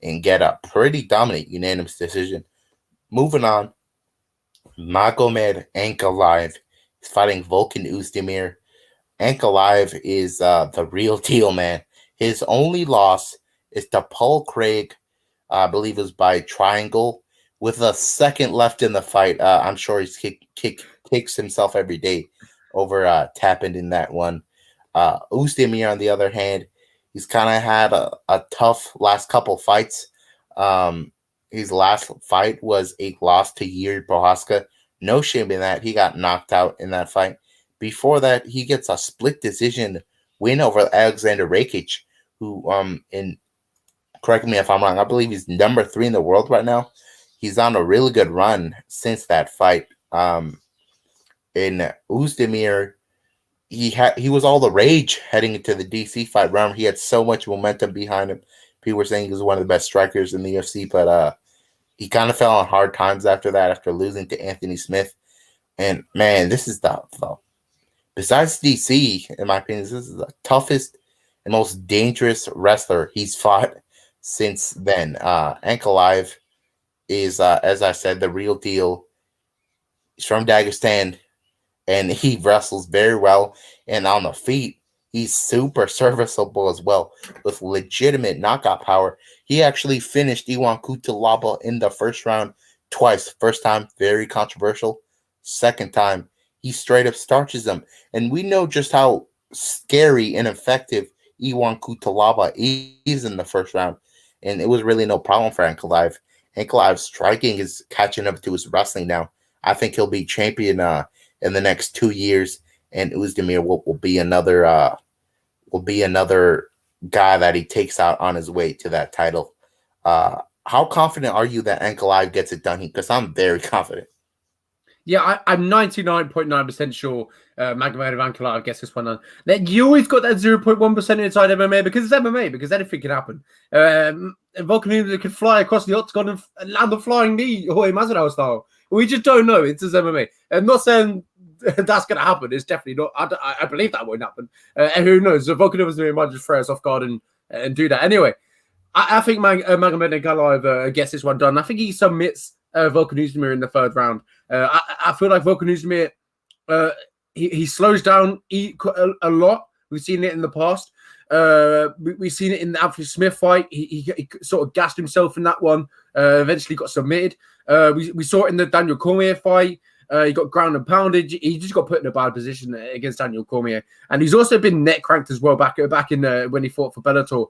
and get a pretty dominant unanimous decision. Moving on, Magomed Ankalaev is fighting Volkan Oezdemir. Ankalaev is the real deal, man. His only loss is to Paul Craig, I believe it was by triangle, with a second left in the fight. I'm sure he's kicks himself every day over tapping in that one. Oezdemir, on the other hand, he's kind of had a tough last couple fights. His last fight was a loss to Yuri Prohaska. No shame in that. He got knocked out in that fight. Before that, he gets a split decision win over Alexander Rakic, who, and correct me if I'm wrong, I believe he's number 3 in the world right now. He's on a really good run since that fight. In Oezdemir, he was all the rage heading into the DC fight. Remember, he had so much momentum behind him. People were saying he was one of the best strikers in the UFC, but he kind of fell on hard times after that, after losing to Anthony Smith. And man, this is the besides DC, in my opinion, this is the toughest and most dangerous wrestler he's fought since then. Ankalaev is, as I said, the real deal. He's from Dagestan, and he wrestles very well. And on the feet, he's super serviceable as well, with legitimate knockout power. He actually finished Iwan Kutalaba in the first round twice. First time, very controversial. Second time, he straight up starches him. And we know just how scary and effective Iwan Kutalaba is in the first round. And it was really no problem for Ankalaev. Ankalaev's striking is catching up to his wrestling now. I think he'll be champion in the next 2 years, and Oezdemir will be another guy that he takes out on his way to that title. How confident are you that Ankalaev gets it done? Because I'm very confident. Yeah, I'm 99.9% sure Magomed Ankalaev gets this one done. Then you always got that 0.1% inside MMA because it's MMA, because anything can happen. Volkan could fly across the octagon and land a flying knee, Jorge Masvidal style. We just don't know. It's his MMA. I'm not saying that's going to happen. It's definitely not. I believe that won't happen. And who knows? So Volkan might just throw us off guard and do that. Anyway, I think Magomed Ankalaev gets this one done. I think he submits Volkan Oezdemir in the third round. I feel like Volkan Oezdemir, he slows down a lot. We've seen it in the past. We've seen it in the Anthony Smith fight. He sort of gassed himself in that one. Eventually got submitted. We saw it in the Daniel Cormier fight. He got ground and pounded. He just got put in a bad position against Daniel Cormier. And he's also been neck cranked as well back in when he fought for Bellator.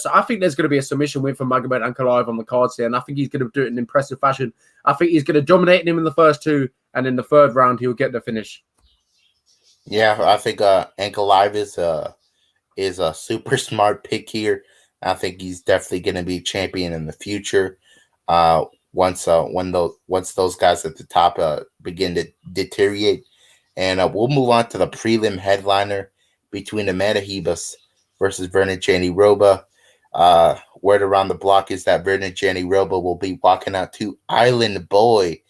So I think there's going to be a submission win for Magomed Ankalaev on the cards here. And I think he's going to do it in impressive fashion. I think he's going to dominate him in the first 2. And in the third round, he'll get the finish. Yeah, I think Ankalaev is a super smart pick here. I think he's definitely going to be champion in the future. Once those guys at the top begin to deteriorate, and we'll move on to the prelim headliner between Amanda Hebus versus Vernon Chaney Roba. Word around the block is that Vernon Chaney Roba will be walking out to Island Boy,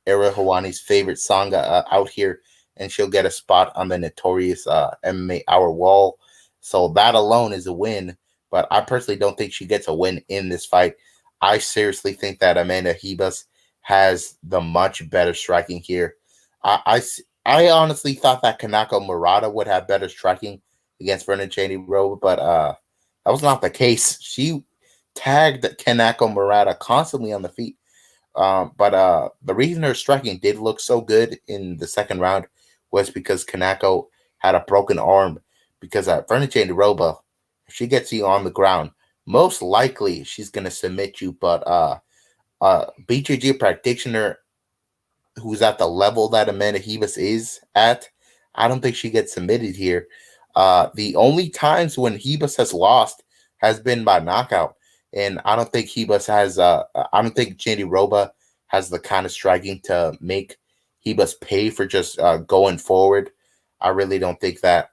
Era Hawani's favorite song, out here, and she'll get a spot on the notorious MMA Hour wall. So that alone is a win, but I personally don't think she gets a win in this fight. I seriously think that Amanda Hebus has the much better striking here. I honestly thought that Kanako Murata would have better striking against Vernon Chaney Roba, but that was not the case. She tagged Kanako Murata constantly on the feet. But the reason her striking did look so good in the second round was because Kanako had a broken arm. Because Vernon Chaney Roba, if she gets you on the ground, most likely she's going to submit you. But BJJ practitioner who's at the level that Amanda Hebus is at, I don't think she gets submitted here. The only times when Hebus has lost has been by knockout. And I don't think Hebus has, I don't think Chaney Roba has the kind of striking to make Hebus pay for just going forward. I really don't think that,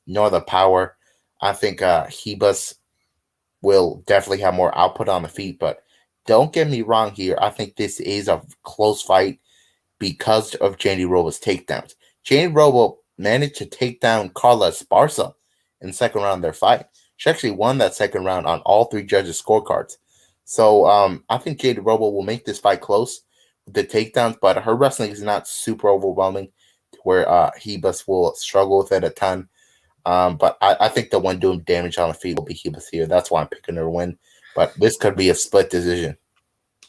nor the power. I think Hebus will definitely have more output on the feet, but don't get me wrong here. I think this is a close fight because of Chaney Roba's takedowns. Chaney Roba managed to take down Carla Esparza in the second round of their fight. She actually won that second round on all three judges' scorecards. So I think Chaney Roba will make this fight close with the takedowns, but her wrestling is not super overwhelming to where Hebus will struggle with it a ton. But I think the one doing damage on the feet will be Hebus here. That's why I'm picking her to win. But this could be a split decision.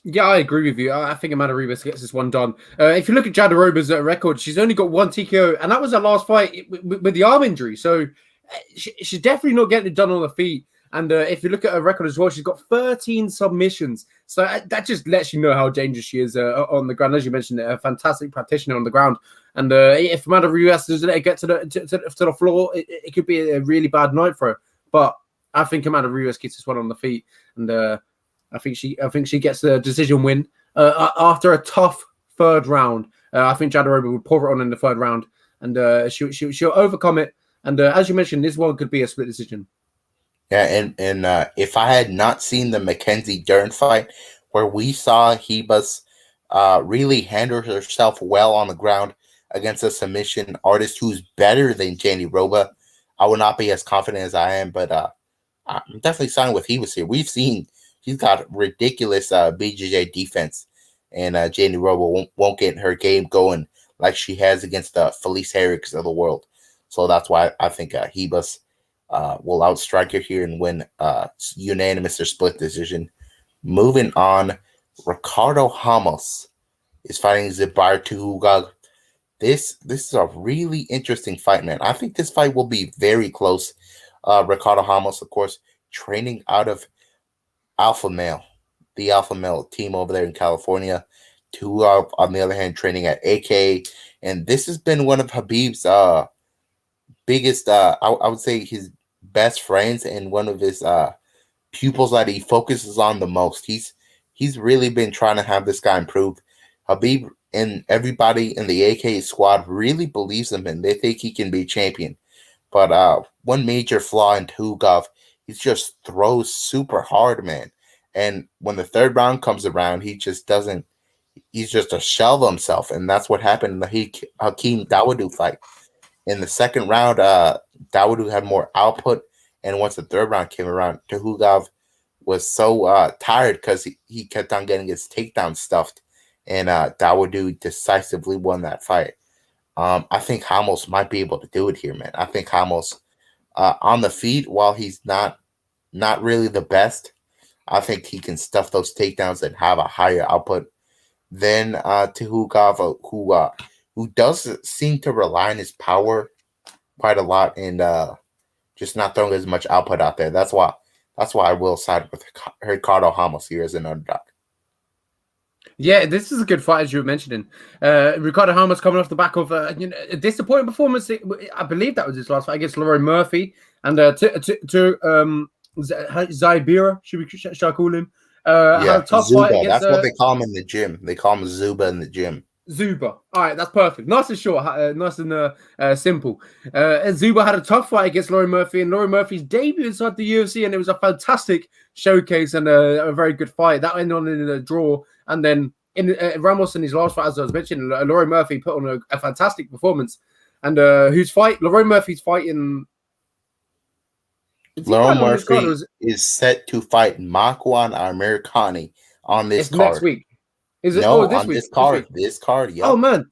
Yeah, I agree with you. I think Amanda Ribas gets this one done. If you look at Jadaroba's record, she's only got one TKO, and that was her last fight with the arm injury. So she's definitely not getting it done on the feet. And if you look at her record as well, she's got 13 submissions. So that just lets you know how dangerous she is on the ground. As you mentioned, a fantastic practitioner on the ground. And if Amanda Ribas doesn't let it get to the floor, it could be a really bad night for her. But I think Amanda Ribas gets this one on the feet, and I think she gets the decision win after a tough third round. I think Jadaroba will pour it on in the third round, and she'll overcome it. And as you mentioned, this one could be a split decision. Yeah, and if I had not seen the Mackenzie Dern fight, where we saw Hebus really handle herself well on the ground against a submission artist who's better than Chaney Roba, I would not be as confident as I am. But I'm definitely signing with Hebus here. We've seen she's got ridiculous BJJ defense, and Chaney Roba won't get her game going like she has against the Felice Herrick's of the world. So that's why I think Hebus will outstrike her here and win unanimous or split decision. Moving on, Ricardo Ramos is fighting Zubair Tukhugov. This is a really interesting fight, man. I think this fight will be very close. Ricardo Ramos, of course, training out of Alpha Male, the Alpha Male team over there in California. Tukhugov, on the other hand, training at AK. And this has been one of Khabib's biggest, I would say his best friends and one of his pupils that he focuses on the most. He's really been trying to have this guy improve. Khabib and everybody in the AK squad really believes him and they think he can be champion. But one major flaw in Tukhugov, he just throws super hard, man. And when the third round comes around, he just doesn't. He's just a shell of himself, and that's what happened in the Hakeem Dawodu fight. In the second round, Dawodu had more output, and once the third round came around, Tukhugov was so tired because he kept on getting his takedown stuffed, and Dawodu decisively won that fight. I think Ramos might be able to do it here, man. I think Ramos on the feet, while he's not really the best, I think he can stuff those takedowns and have a higher output than Tukhugov, who does seem to rely on his power quite a lot and just not throwing as much output out there. That's why I will side with Ricardo Ramos here as an underdog. Yeah, this is a good fight, as you were mentioning. Ricardo Ramos coming off the back of a disappointing performance. I believe that was his last fight against Larone Murphy. And to Zybira, should I call him? Had Yeah, a tough fight Zuba. against That's what they call him in the gym. They call him Zuba in the gym. Zuba. All right, that's perfect. Nice and short, nice and simple. And Zuba had a tough fight against Laurie Murphy, and Laurie Murphy's debut inside the UFC, and it was a fantastic showcase and a very good fight. That ended on in a draw, and then in Ramos in his last fight, as I was mentioning, Laurie Murphy put on a fantastic performance. And Laurie Murphy's fighting. Lauren Murphy is set to fight Makwan Amir on this card. Next week. Is it? No, this on week. This card. Yep. Oh man.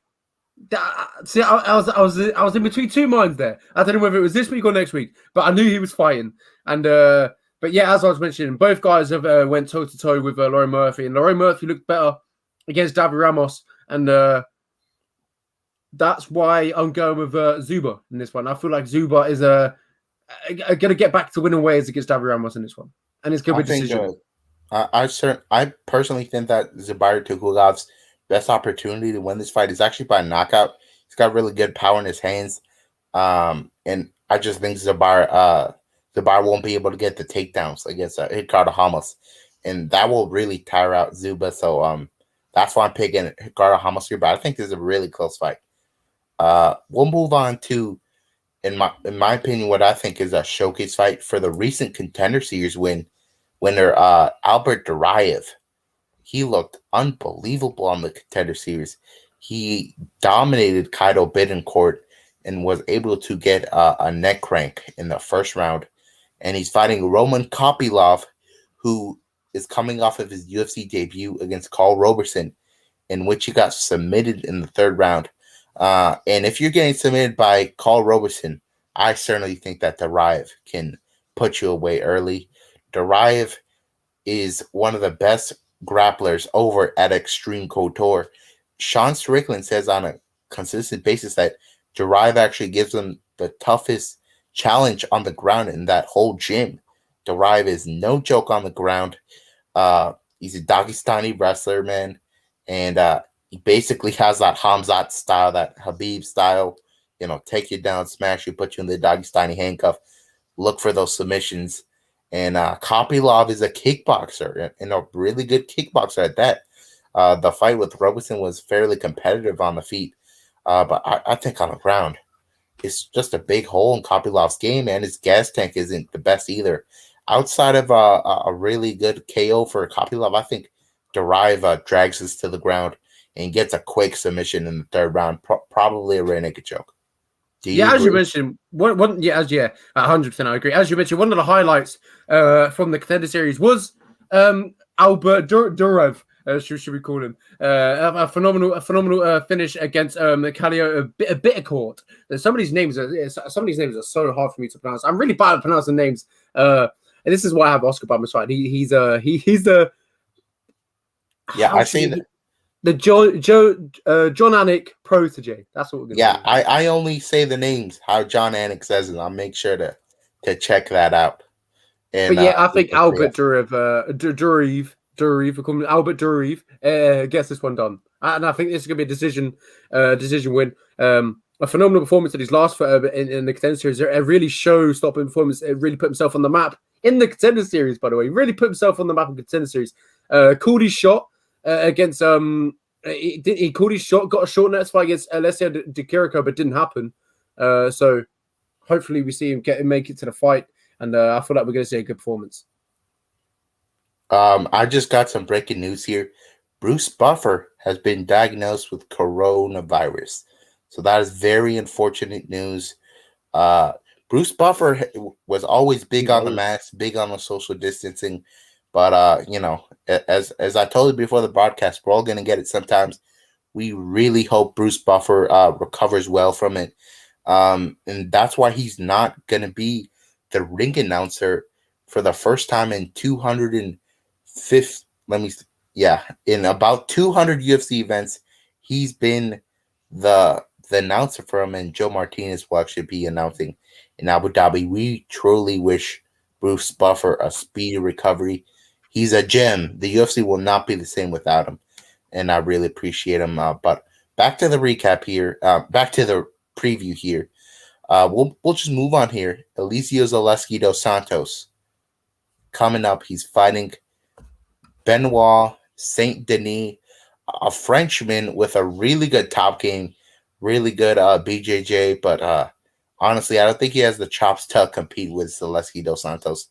See, I was in between two minds there. I don't know whether it was this week or next week, but I knew he was fighting. And but yeah, as I was mentioning, both guys have went toe to toe with Laurie Murphy, and Laurie Murphy looked better against Davi Ramos, and that's why I'm going with Zuba in this one. I feel like Zuba is going to get back to winning ways against Davi Ramos in this one, and it's going to be a decision. I personally think that Zubair Tukugov's best opportunity to win this fight is actually by knockout. He's got really good power in his hands, and I just think Zubair won't be able to get the takedowns against Ricardo Ramos, and that will really tire out Zuba. So that's why I'm picking Ricardo Ramos here. But I think this is a really close fight. We'll move on to, in my opinion, what I think is a showcase fight for the recent Contender Series winner, Albert Duraev. He looked unbelievable on the Contender Series. He dominated Kaido Bittencourt and was able to get a neck crank in the first round. And he's fighting Roman Kopylov, who is coming off of his UFC debut against Carl Robertson, in which he got submitted in the third round. And if you're getting submitted by Carl Robertson, I certainly think that Duraev can put you away early. Duraev is one of the best grapplers over at Extreme Couture. Sean Strickland says on a consistent basis that Duraev actually gives him the toughest challenge on the ground in that whole gym. Duraev is no joke on the ground. He's a Dagestani wrestler, man, and he basically has that Hamzat style, that Habib style. Take you down, smash you, put you in the Dagestani handcuff, look for those submissions. And Kopylov is a kickboxer, and a really good kickboxer at that. The fight with Robertson was fairly competitive on the feet, but I think on the ground, it's just a big hole in Kopylov's game, and his gas tank isn't the best either. Outside of a really good KO for Kopylov, I think Duraev drags us to the ground and gets a quick submission in the third round, probably a rear naked choke. As you mentioned, 100%, I agree. As you mentioned, one of the highlights from the Contender Series was Albert Duraev, should we call him? A phenomenal finish against Kalio Bittercourt. Some of these names are so hard for me to pronounce. I'm really bad at pronouncing names, and this is why I have Oscar by my side. He's the I see that. The John Anik protege. That's what we're going to do. I only say the names how John Anik says it. I'll make sure to check that out. And, I think Albert Duraev, we call him Albert Duraev, gets this one done. And I think this is going to be a decision win. A phenomenal performance in his last in the Contender Series. A really show-stopping performance. It really put himself on the map in the Contender Series, by the way. He really put himself on the map in the Contender Series. Called his shot. Against he called his shot, got a short notice fight against Elisio de Kiriko, but didn't happen. So hopefully we see him make it to the fight, and I feel like we're going to see a good performance. I just got some breaking news here. Bruce Buffer has been diagnosed with coronavirus, so that is very unfortunate news. Bruce Buffer was always big on the mask, big on the social distancing. But, as I told you before the broadcast, we're all going to get it sometimes. We really hope Bruce Buffer recovers well from it. And that's why he's not going to be the ring announcer for the first time in in about 200 UFC events. He's been the announcer for him, and Joe Martinez will actually be announcing in Abu Dhabi. We truly wish Bruce Buffer a speedy recovery. He's a gem. The UFC will not be the same without him, and I really appreciate him. But back to the recap here. Back to the preview here. We'll just move on here. Elisio Zaleski dos Santos. coming up, he's fighting Benoit Saint Denis, a Frenchman with a really good top game, really good BJJ, but honestly, I don't think he has the chops to compete with Zaleski dos Santos.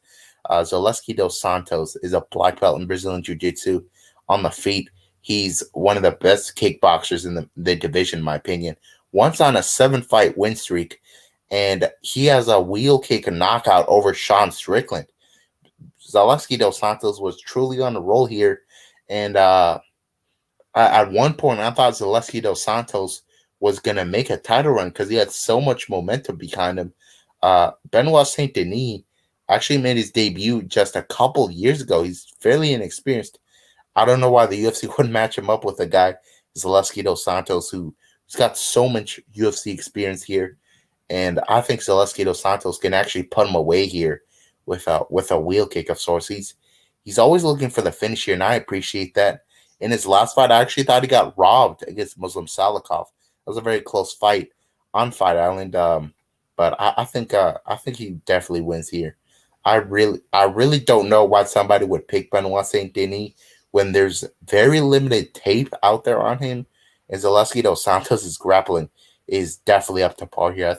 Zaleski dos Santos is a black belt in Brazilian Jiu-Jitsu on the feet. He's one of the best kickboxers in the division, in my opinion. Once on a 7-fight win streak, and he has a wheel kick knockout over Sean Strickland. Zaleski dos Santos was truly on the roll here, and at one point, I thought Zaleski dos Santos was going to make a title run because he had so much momentum behind him. Benoit Saint Denis actually made his debut just a couple years ago. He's fairly inexperienced. I don't know why the UFC wouldn't match him up with a guy, Zaleski dos Santos, who's got so much UFC experience here. And I think Zaleski dos Santos can actually put him away here with a wheel kick of sorts. He's always looking for the finish here, and I appreciate that. In his last fight, I actually thought he got robbed against Muslim Salikov. It was a very close fight on Fight Island, but I think he definitely wins here. I really don't know why somebody would pick Benoit Saint Denis when there's very limited tape out there on him. And Zaleski dos Santos' grappling is definitely up to par here.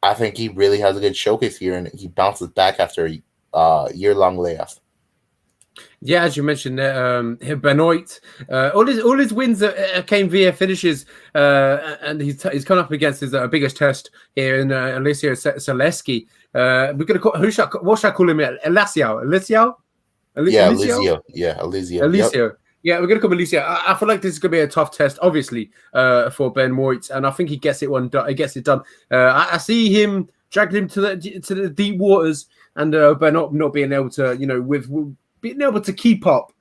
I think he really has a good showcase here, and he bounces back after a year-long layoff. Yeah, as you mentioned, Benoit, all his wins came via finishes, and he's come up against his biggest test here in Elisio Zaleski. We're gonna call what should I call him? Elisio. Yeah, Elisio. Yeah, Elisio. Yep. Yeah, we're gonna call him Elisio. I feel like this is gonna be a tough test, obviously, for Benoit, and I think he gets it done. I see him dragging him to the deep waters, and Benoit not being able to, with being able to keep up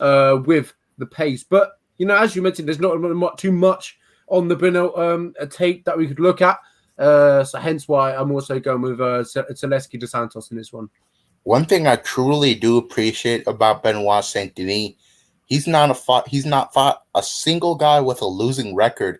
with the pace. But, as you mentioned, there's not too much on the Benoit tape that we could look at. So hence why I'm also going with Zaleski dos Santos in this one. One thing I truly do appreciate about Benoit Saint Denis, he's not fought a single guy with a losing record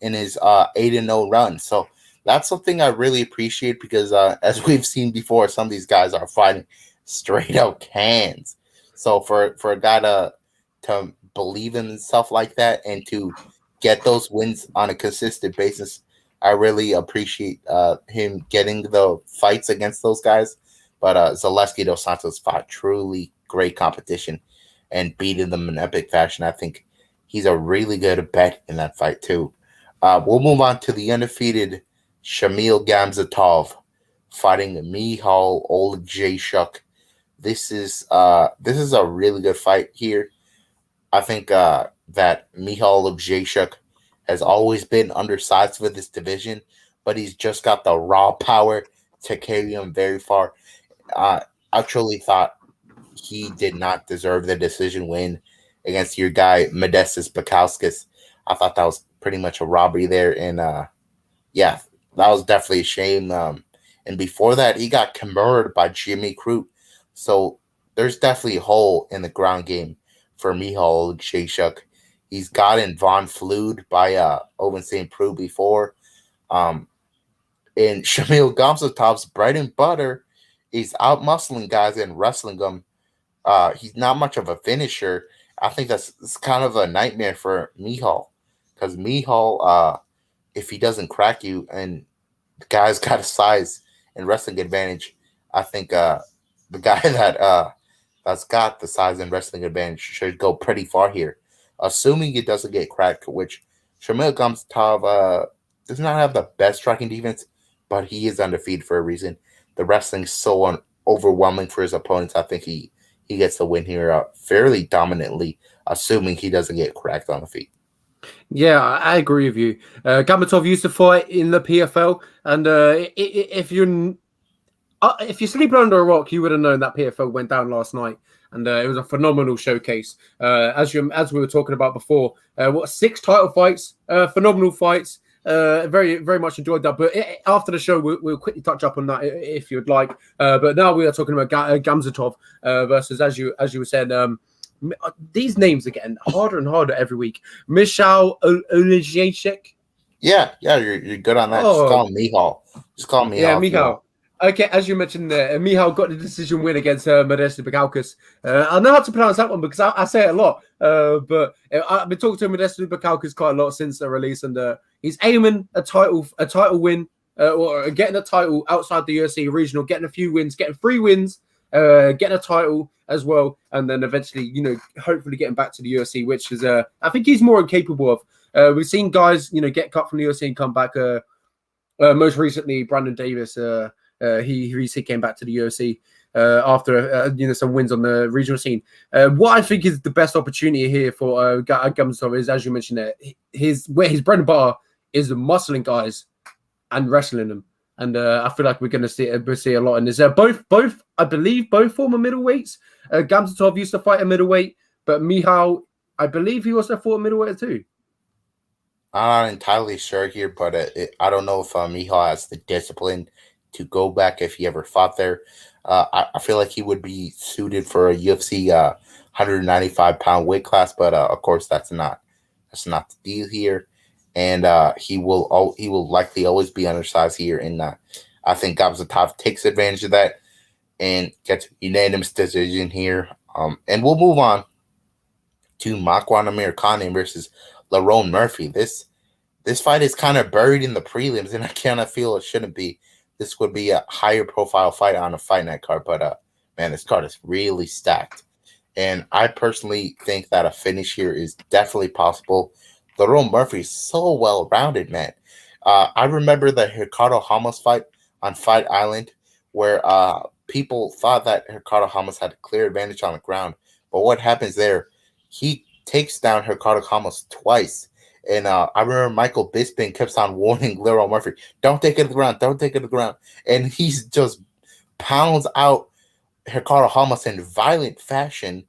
in his 8-0 run. So that's something I really appreciate because as we've seen before, some of these guys are fighting straight out cans. So for a guy to believe in stuff like that and to get those wins on a consistent basis, I really appreciate him getting the fights against those guys. But Zaleski dos Santos fought truly great competition and beating them in epic fashion. I think he's a really good bet in that fight too. We'll move on to the undefeated Shamil Gamzatov fighting Michal Oleksiejczuk. This is a really good fight here. I think that Michal Oleksiejczuk has always been undersized for this division, but he's just got the raw power to carry him very far. I truly thought he did not deserve the decision win against your guy Modestas Bukauskas. I thought that was pretty much a robbery there, and that was definitely a shame. And before that, he got murdered by Jimmy Crute. So there's definitely a hole in the ground game for Michal Oleksiejczuk. He's gotten Von Flued by Owen St. Preux before. And Shamil Gamzatov's bread and butter is out muscling guys and wrestling them. He's not much of a finisher. I think it's kind of a nightmare for Michal because Michal, if he doesn't crack you and the guy's got a size and wrestling advantage, I think the guy that's got the size and wrestling advantage should go pretty far here, assuming it doesn't get cracked, which Shamil Gamzatov does not have the best striking defense, but he is undefeated for a reason. The wrestling's so overwhelming for his opponents. I think he gets the win here fairly dominantly, assuming he doesn't get cracked on the feet. Yeah, I agree with you. Gamzatov used to fight in the PFL, and if you're sleeping under a rock, you would have known that PFL went down last night, and it was a phenomenal showcase. As we were talking about before, 6 title fights, phenomenal fights. Very, very much enjoyed that. But after the show, we'll quickly touch up on that if you'd like. But now we are talking about Gamzatov versus, as you were saying, these names are getting harder and harder every week. Michal Oleksiejczuk. Yeah, you're good on that. Just call him Michal. Yeah, Michal. Okay, as you mentioned there, Michal got the decision win against Modestas Bukauskas. I know how to pronounce that one because I say it a lot. But I've been talking to Modestas Bukauskas quite a lot since the release, and he's aiming a title win or getting a title outside the UFC regional, getting a few wins, getting 3 wins, getting a title as well, and then eventually, hopefully getting back to the UFC, which is I think he's more capable of. We've seen guys, get cut from the UFC and come back. Most recently, Brandon Davis. He recently came back to the UFC after some wins on the regional scene. What I think is the best opportunity here for Gamzatov is, as you mentioned, there, where his bread and butter is muscling guys and wrestling them. And I feel like we're going to see a lot in this. Both, I believe, both former middleweights. Gamzatov used to fight a middleweight, but Michal, I believe he also fought a middleweight too. I'm not entirely sure here, but I don't know if Michal has the discipline to go back if he ever fought there. I feel like he would be suited for a UFC 195-pound weight class, but of course that's not the deal here, and he will likely always be undersized here, and I think Gamzatov takes advantage of that and gets unanimous decision here. And we'll move on to Makwan Amir versus Larone Murphy. This fight is kind of buried in the prelims, and I kind of feel it shouldn't be. This would be a higher profile fight on a fight night card, but man, this card is really stacked. And I personally think that a finish here is definitely possible. Larone Murphy is so well rounded, man. I remember the Ricardo Ramos fight on Fight Island, where people thought that Ricardo Ramos had a clear advantage on the ground. But what happens there? He takes down Ricardo Ramos twice. And I remember Michael Bisping kept on warning Larone Murphy, don't take it to the ground, don't take it to the ground. And he's just pounds out Ricardo Ramos in violent fashion,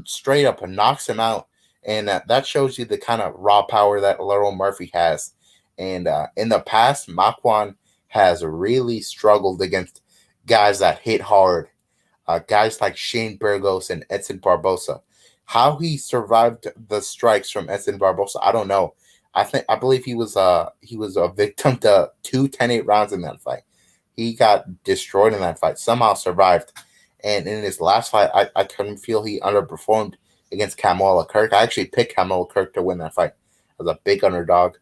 straight up and knocks him out. And that shows you the kind of raw power that Larone Murphy has. And in the past, Makwan has really struggled against guys that hit hard, guys like Shane Burgos and Edson Barbosa. How he survived the strikes from Edson Barbosa, I don't know. I believe he was a victim to 2 10-8 rounds in that fight. He got destroyed in that fight, somehow survived. And in his last fight, I couldn't feel he underperformed against Kamala Kirk. I actually picked Kamala Kirk to win that fight as a big underdog.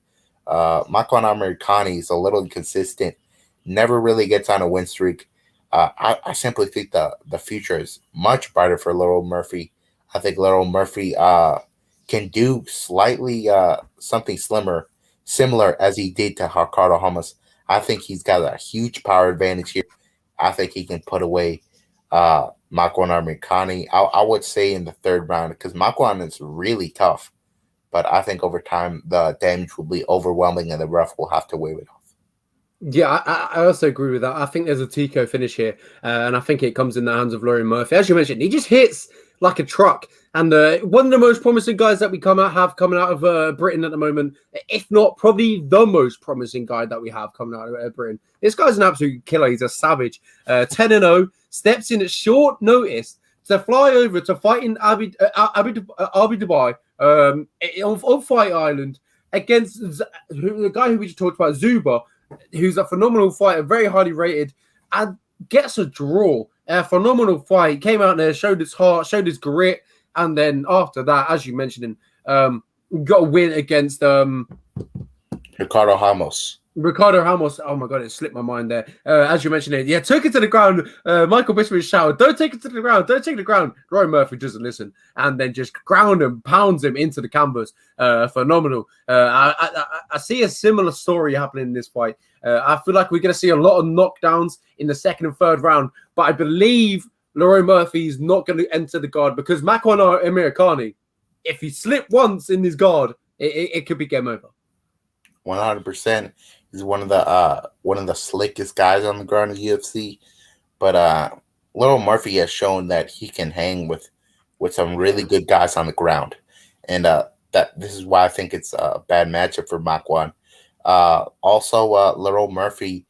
Makwan Americani is a little inconsistent, never really gets on a win streak. I simply think the future is much brighter for Larone Murphy. I think Larone Murphy can do slightly something similar as he did to Ricardo Ramos. I think he's got a huge power advantage here. I think he can put away Makwan Americani. I would say in the 3rd round, because Makwan is really tough. But I think over time, the damage will be overwhelming and the ref will have to wave it off. Yeah, I also agree with that. I think there's a Tico finish here, and I think it comes in the hands of Larone Murphy. As you mentioned, he just hits like a truck. And one of the most promising guys that we coming out of Britain at the moment, if not probably the most promising guy that we have coming out of Britain. This guy's an absolute killer. He's a savage. 10-0, steps in at short notice to fly over to fight in Abu Dhabi on Fight Island against the guy who we just talked about, Zuba, who's a phenomenal fighter, very highly rated, and gets a draw. A phenomenal fight. Came out there, showed his heart, showed his grit, and then after that, as you mentioned, got a win against Ricardo Ramos. Oh my god, it slipped my mind there. As you mentioned it, yeah, took it to the ground. Michael Bisping shouted, "Don't take it to the ground! Don't take it to the ground!" Roy Murphy doesn't listen, and then just ground him, pounds him into the canvas. Phenomenal. I see a similar story happening in this fight. I feel like we're going to see a lot of knockdowns in the 2nd and 3rd round, but I believe Larone Murphy is not going to enter the guard because Makwan Americani, if he slipped once in his guard, it could be game over. 100%. He's one of the slickest guys on the ground in the UFC. But Larone Murphy has shown that he can hang with some really good guys on the ground. And that this is why I think it's a bad matchup for Makwan. Also, Larone Murphy,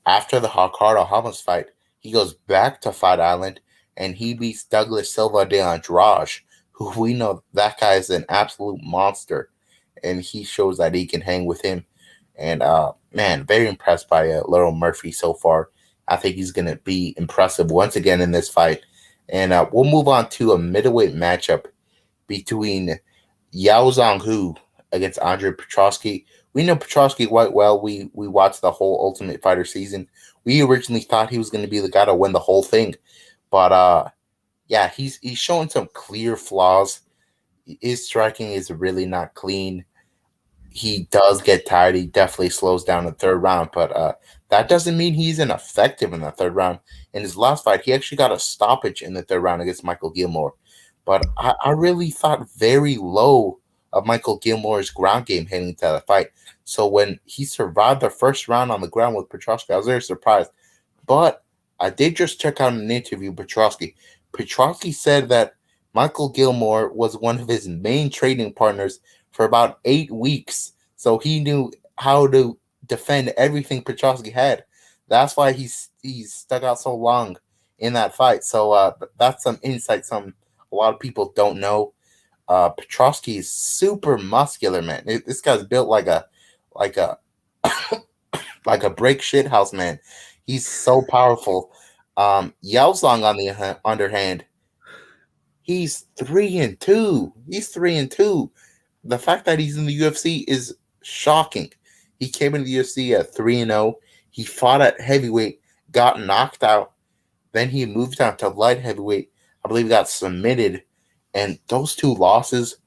after the Ricardo Ramos fight, he goes back to Fight Island and he beats Douglas Silva de Andrade, who we know that guy is an absolute monster. And he shows that he can hang with him. And, man, very impressed by Larone Murphy so far. I think he's going to be impressive once again in this fight. And we'll move on to a middleweight matchup between Yao Zhanghu against Andre Petroski. We know Petroski quite well. We watched the whole Ultimate Fighter season. We originally thought he was going to be the guy to win the whole thing. But yeah, he's showing some clear flaws. His striking is really not clean. He does get tired. He definitely slows down in the third round, but that doesn't mean he's ineffective in the third round. In his last fight, he actually got a stoppage in the third round against Michael Gilmore. But I really thought very low of Michael Gilmore's ground game heading into that fight. So when he survived the first round on the ground with Petroski, I was very surprised. But I did just check out an interview with Petroski. Petroski said that Michael Gilmore was one of his main training partners for about 8 weeks. So he knew how to defend everything Petroski had. That's why he's stuck out so long in that fight. So that's some insight a lot of people don't know. Petroski is super muscular, man. This guy's built like a like a break shit house, man. He's so powerful. Yao Zhang on the underhand, he's 3-2. He's 3-2. The fact that he's in the UFC is shocking. He came into the UFC at 3-0. He fought at heavyweight, got knocked out. Then he moved down to light heavyweight. I believe got submitted. And those 2 losses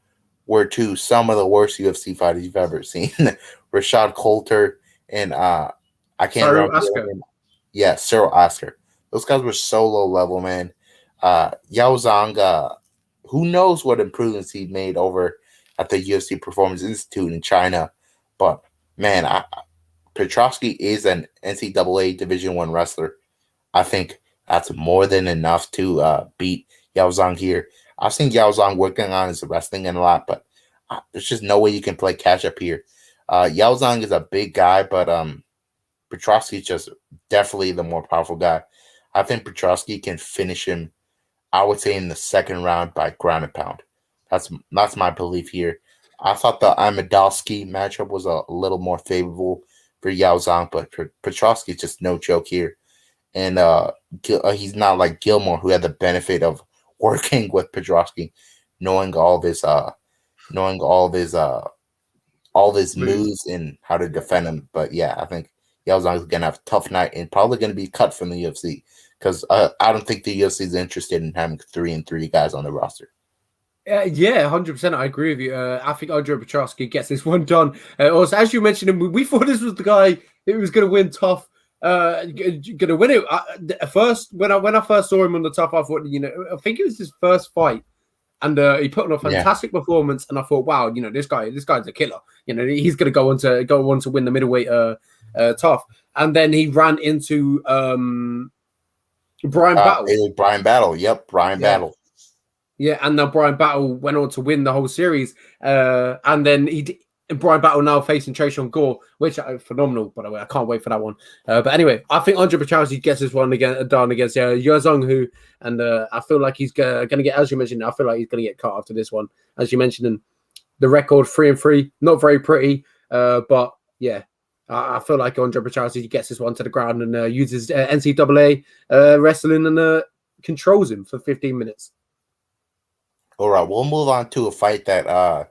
were to some of the worst UFC fighters you've ever seen. Rashad Coulter and I can't remember. Yeah, Cyril Oscar. Those guys were so low level, man. Yao Zhang, who knows what improvements he made over at the UFC Performance Institute in China. But, man, Petroski is an NCAA Division I wrestler. I think that's more than enough to beat Yao Zhang here. I've seen Yao Zhang working on his wrestling a lot, but there's just no way you can play catch up here. Yao Zhang is a big guy, but Petroski is just definitely the more powerful guy. I think Petroski can finish him, I would say, in the second round by ground and pound. That's my belief here. I thought the Amidalski matchup was a little more favorable for Yao Zhang, but Petroski is just no joke here. And he's not like Gilmore, who had the benefit of working with Petroski, knowing all of his moves and how to defend him. But yeah, I think Yao Zhang is gonna have a tough night and probably gonna be cut from the UFC because I don't think the UFC is interested in having 3-3 guys on the roster. Yeah, 100%. I agree with you. I think Andre Petroski gets this one done. Also, as you mentioned, we thought this was the guy who was going to win tough. Going to win it. First, when I first saw him on the tough, I thought, I think it was his first fight, and he put on a fantastic performance. And I thought, wow, this guy's a killer. He's going to go on to win the middleweight tough. And then he ran into Brian Battle. Brian Battle. Yep, Brian Battle. Yeah, and now Brian Battle went on to win the whole series. And then Brian Battle now facing Trayshawn Gore, which is phenomenal, by the way. I can't wait for that one. But anyway, I think Andre Petroski gets this one done against Yao Zhang, and I feel like he's going to get, as you mentioned, I feel like he's going to get cut after this one. As you mentioned, and the record 3-3, not very pretty, but yeah, I feel like Andre Petroski gets this one to the ground and uses NCAA wrestling and controls him for 15 minutes. All right, we'll move on to a fight that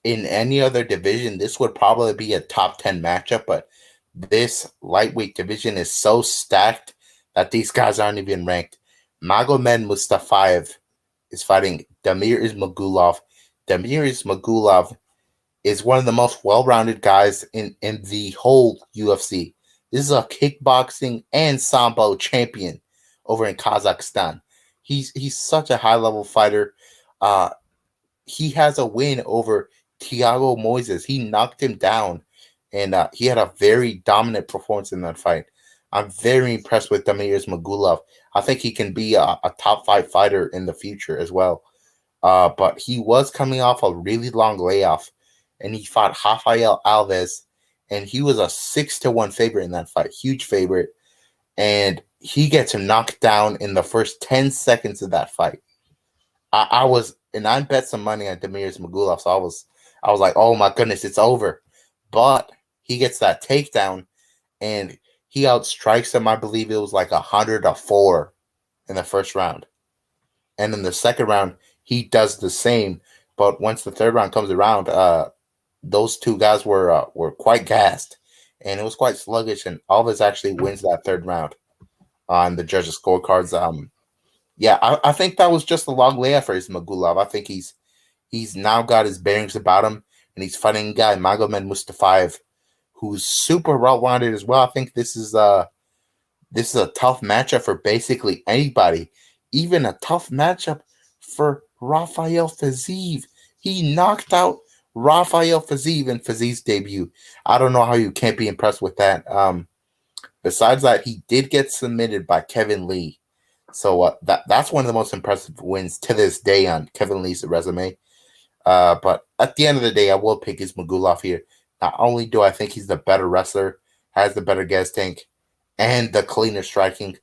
in any other division, this would probably be a top 10 matchup, but this lightweight division is so stacked that these guys aren't even ranked. Magomed Mustafayev is fighting Damir Ismagulov. Damir Ismagulov is one of the most well-rounded guys in the whole UFC. This is a kickboxing and sambo champion over in Kazakhstan. He's such a high-level fighter. He has a win over Thiago Moises. He knocked him down, and he had a very dominant performance in that fight. I'm very impressed with Damir Ismagulov. I think he can be a top 5 fighter in the future as well. But he was coming off a really long layoff, and he fought Rafael Alves, and he was a 6-1 favorite in that fight, huge favorite. And he gets him knocked down in the first 10 seconds of that fight. I bet some money on Damir Ismagulov, so I was like, oh my goodness, it's over. But he gets that takedown, and he outstrikes him. I believe it was like 100-4 in the first round. And in the second round, he does the same. But once the third round comes around, those two guys were quite gassed, and it was quite sluggish. And Alves actually wins that third round on the judges' scorecards. I think that was just a long layup for Ismagulov. I think he's now got his bearings about him, and he's fighting a guy Magomed Mustafayev, who's super well-rounded as well. I think this is a tough matchup for basically anybody, even a tough matchup for Rafael Fiziev. He knocked out Rafael Fiziev in Fiziev's debut. I don't know how you can't be impressed with that. Besides that, he did get submitted by Kevin Lee. So that's one of the most impressive wins to this day on Kevin Lee's resume. But at the end of the day, I will pick Ismagulov here. Not only do I think he's the better wrestler, has the better gas tank, and the cleaner striking,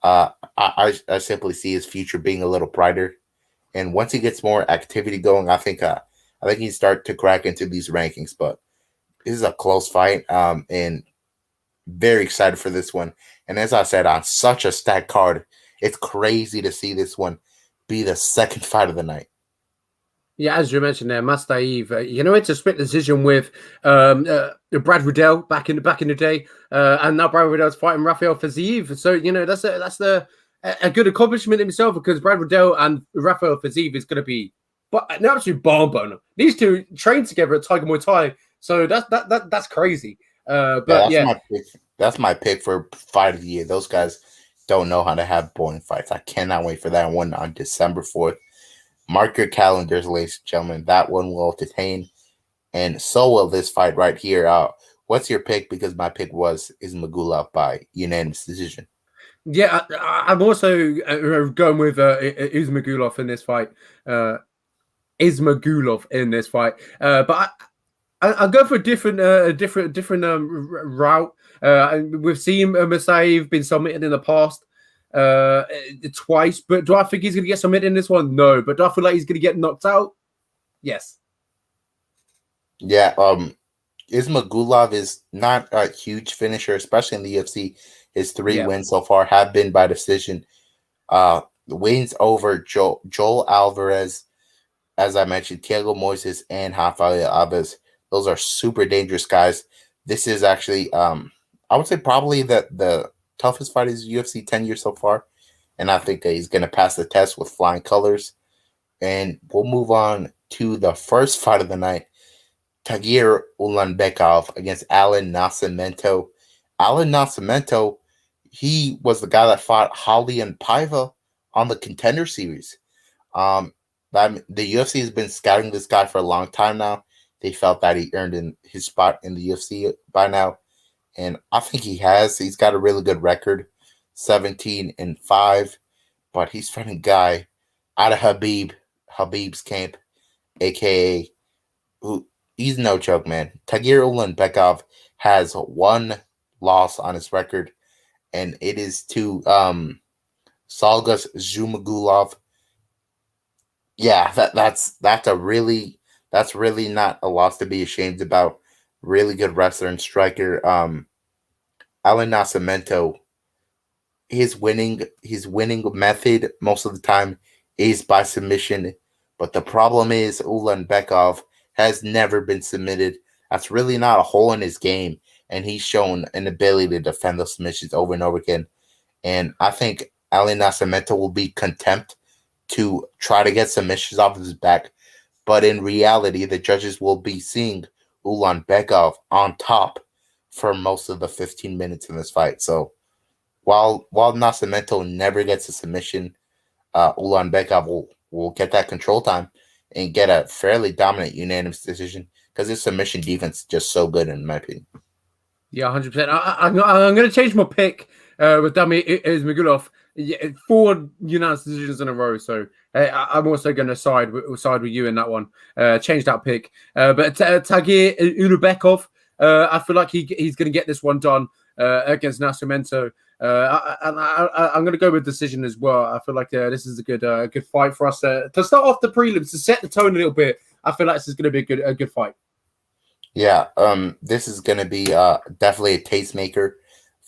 I simply see his future being a little brighter. And once he gets more activity going, I think he start to crack into these rankings. But this is a close fight, and very excited for this one. And as I said, on such a stacked card, it's crazy to see this one be the second fight of the night. Yeah, as you mentioned there, Mustafayev, it's a split decision with Brad Riddell back in the day, and now Brad Riddell's fighting Rafael Fiziev. So that's a good accomplishment in himself, because Brad Riddell and Rafael Fiziev is going to be an absolute barn burner. These two trained together at Tiger Muay Thai, so that's crazy. That's my pick for fight of the year. Those guys don't know how to have boring fights. I cannot wait for that one on December 4th. Mark your calendars, ladies and gentlemen. That one will entertain, and so will this fight right here. What's your pick? Because my pick was Ismagulov by unanimous decision. Yeah, I'm also going with Ismagulov in this fight. But I'll go for a different route. We've seen Mustafayev been submitted in the past twice, but do I think he's going to get submitted in this one? No. But do I feel like he's going to get knocked out? Yes. Yeah. Ismagulov is not a huge finisher, especially in the UFC. His 3 wins so far have been by decision. Wins over Joel Alvarez, as I mentioned, Thiago Moises, and Rafael Alves. Those are super dangerous guys. This is actually, I would say, probably the toughest fight is UFC 10 years so far. And I think he's going to pass the test with flying colors. And we'll move on to the first fight of the night. Taguire Ullan Bekov against Allan Nascimento. Allan Nascimento, he was the guy that fought Raulian Paiva on the Contender Series. The UFC has been scouting this guy for a long time now. They felt that he earned his spot in the UFC by now. And I think he has. He's got a really good record, 17-5. But he's fighting a guy out of Habib's camp, a.k.a. who he's no joke, man. Taguire Ullan Bekov has 1 loss on his record, and it is to Salgas Zhumagulov. Yeah, that's really not a loss to be ashamed about. Really good wrestler and striker. Allan Nascimento, his winning method most of the time is by submission, but the problem is Ullan Bekov has never been submitted. That's really not a hole in his game, and he's shown an ability to defend those submissions over and over again. And I think Allan Nascimento will be content to try to get submissions off of his back, but in reality, the judges will be seeing Ullan Bekov on top for most of the 15 minutes in this fight. So while Nascimento never gets a submission, Ullan Bekov will get that control time and get a fairly dominant unanimous decision, because his submission defense is just so good, in my opinion. Yeah, 100%. I'm going to change my pick with Damir Ismagulov. 4 unanimous decisions in a row. So I'm also going to side with you in that one. Change that pick. But Taguire Ulubekov, I feel like he's going to get this one done against Nascimento. I'm going to go with decision as well. I feel like this is a good fight for us to start off the prelims, to set the tone a little bit. I feel like this is going to be a good fight. Yeah, this is going to be definitely a tastemaker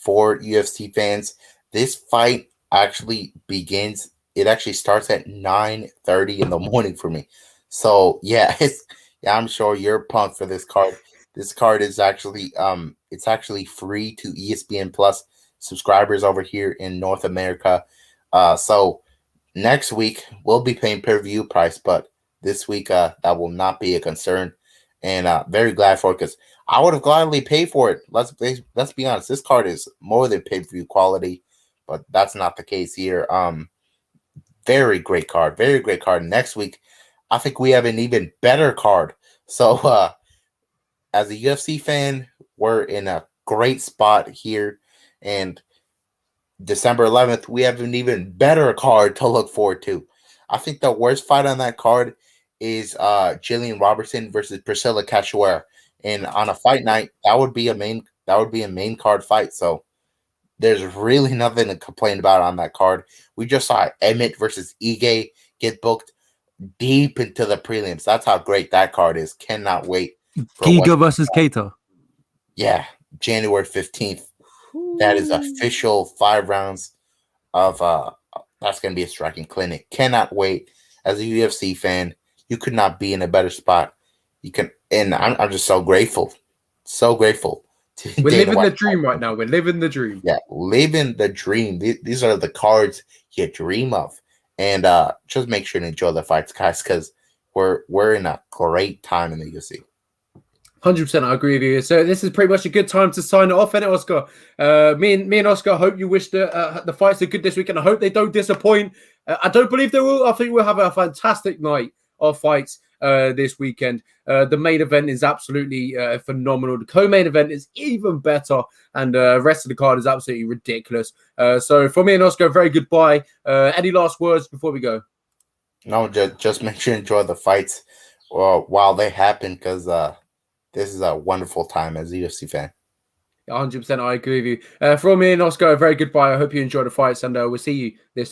for UFC fans. This fight actually begins. It actually starts at 9:30 in the morning for me. So yeah, I'm sure you're pumped for this card. This card is actually it's actually free to ESPN Plus subscribers over here in North America. So next week we'll be paying per-view price, but this week that will not be a concern, and very glad for it because I would have gladly paid for it. Let's be honest, this card is more than pay-per-view quality, but that's not the case here. Very great card, very great card. Next week, I think we have an even better card. So as a UFC fan, we're in a great spot here, and December 11th, we have an even better card to look forward to. I think the worst fight on that card is Jillian Robertson versus Priscilla Cashwere. And on a fight night, that would be a main card fight. So there's really nothing to complain about on that card. We just saw Emmett versus Ige get booked deep into the prelims. That's how great that card is. Cannot wait for Giga versus Keita. Yeah, January 15th. That is official 5 rounds of that's gonna be a striking clinic. Cannot wait. As a UFC fan, you could not be in a better spot. You can, and I'm just so grateful. So grateful. We're living the dream right now. We're living the dream. Yeah, living the dream. These are the cards you dream of. And just make sure to enjoy the fights, guys, because we're in a great time in the UFC. 100%, I agree with you. So this is pretty much a good time to sign it off, isn't it, Oscar? Me and Oscar hope you wish the fights are good this week, and I hope they don't disappoint. I don't believe they will. I think we'll have a fantastic night of fights this weekend. The main event is absolutely phenomenal. The co-main event is even better, and the rest of the card is absolutely ridiculous. So for me and Oscar, very goodbye. Any last words before we go? No, just make sure to enjoy the fights while they happen, because this is a wonderful time as a UFC fan. 100%, I agree with you. From me and Oscar, a very goodbye. I hope you enjoy the fights, and we'll see you this time.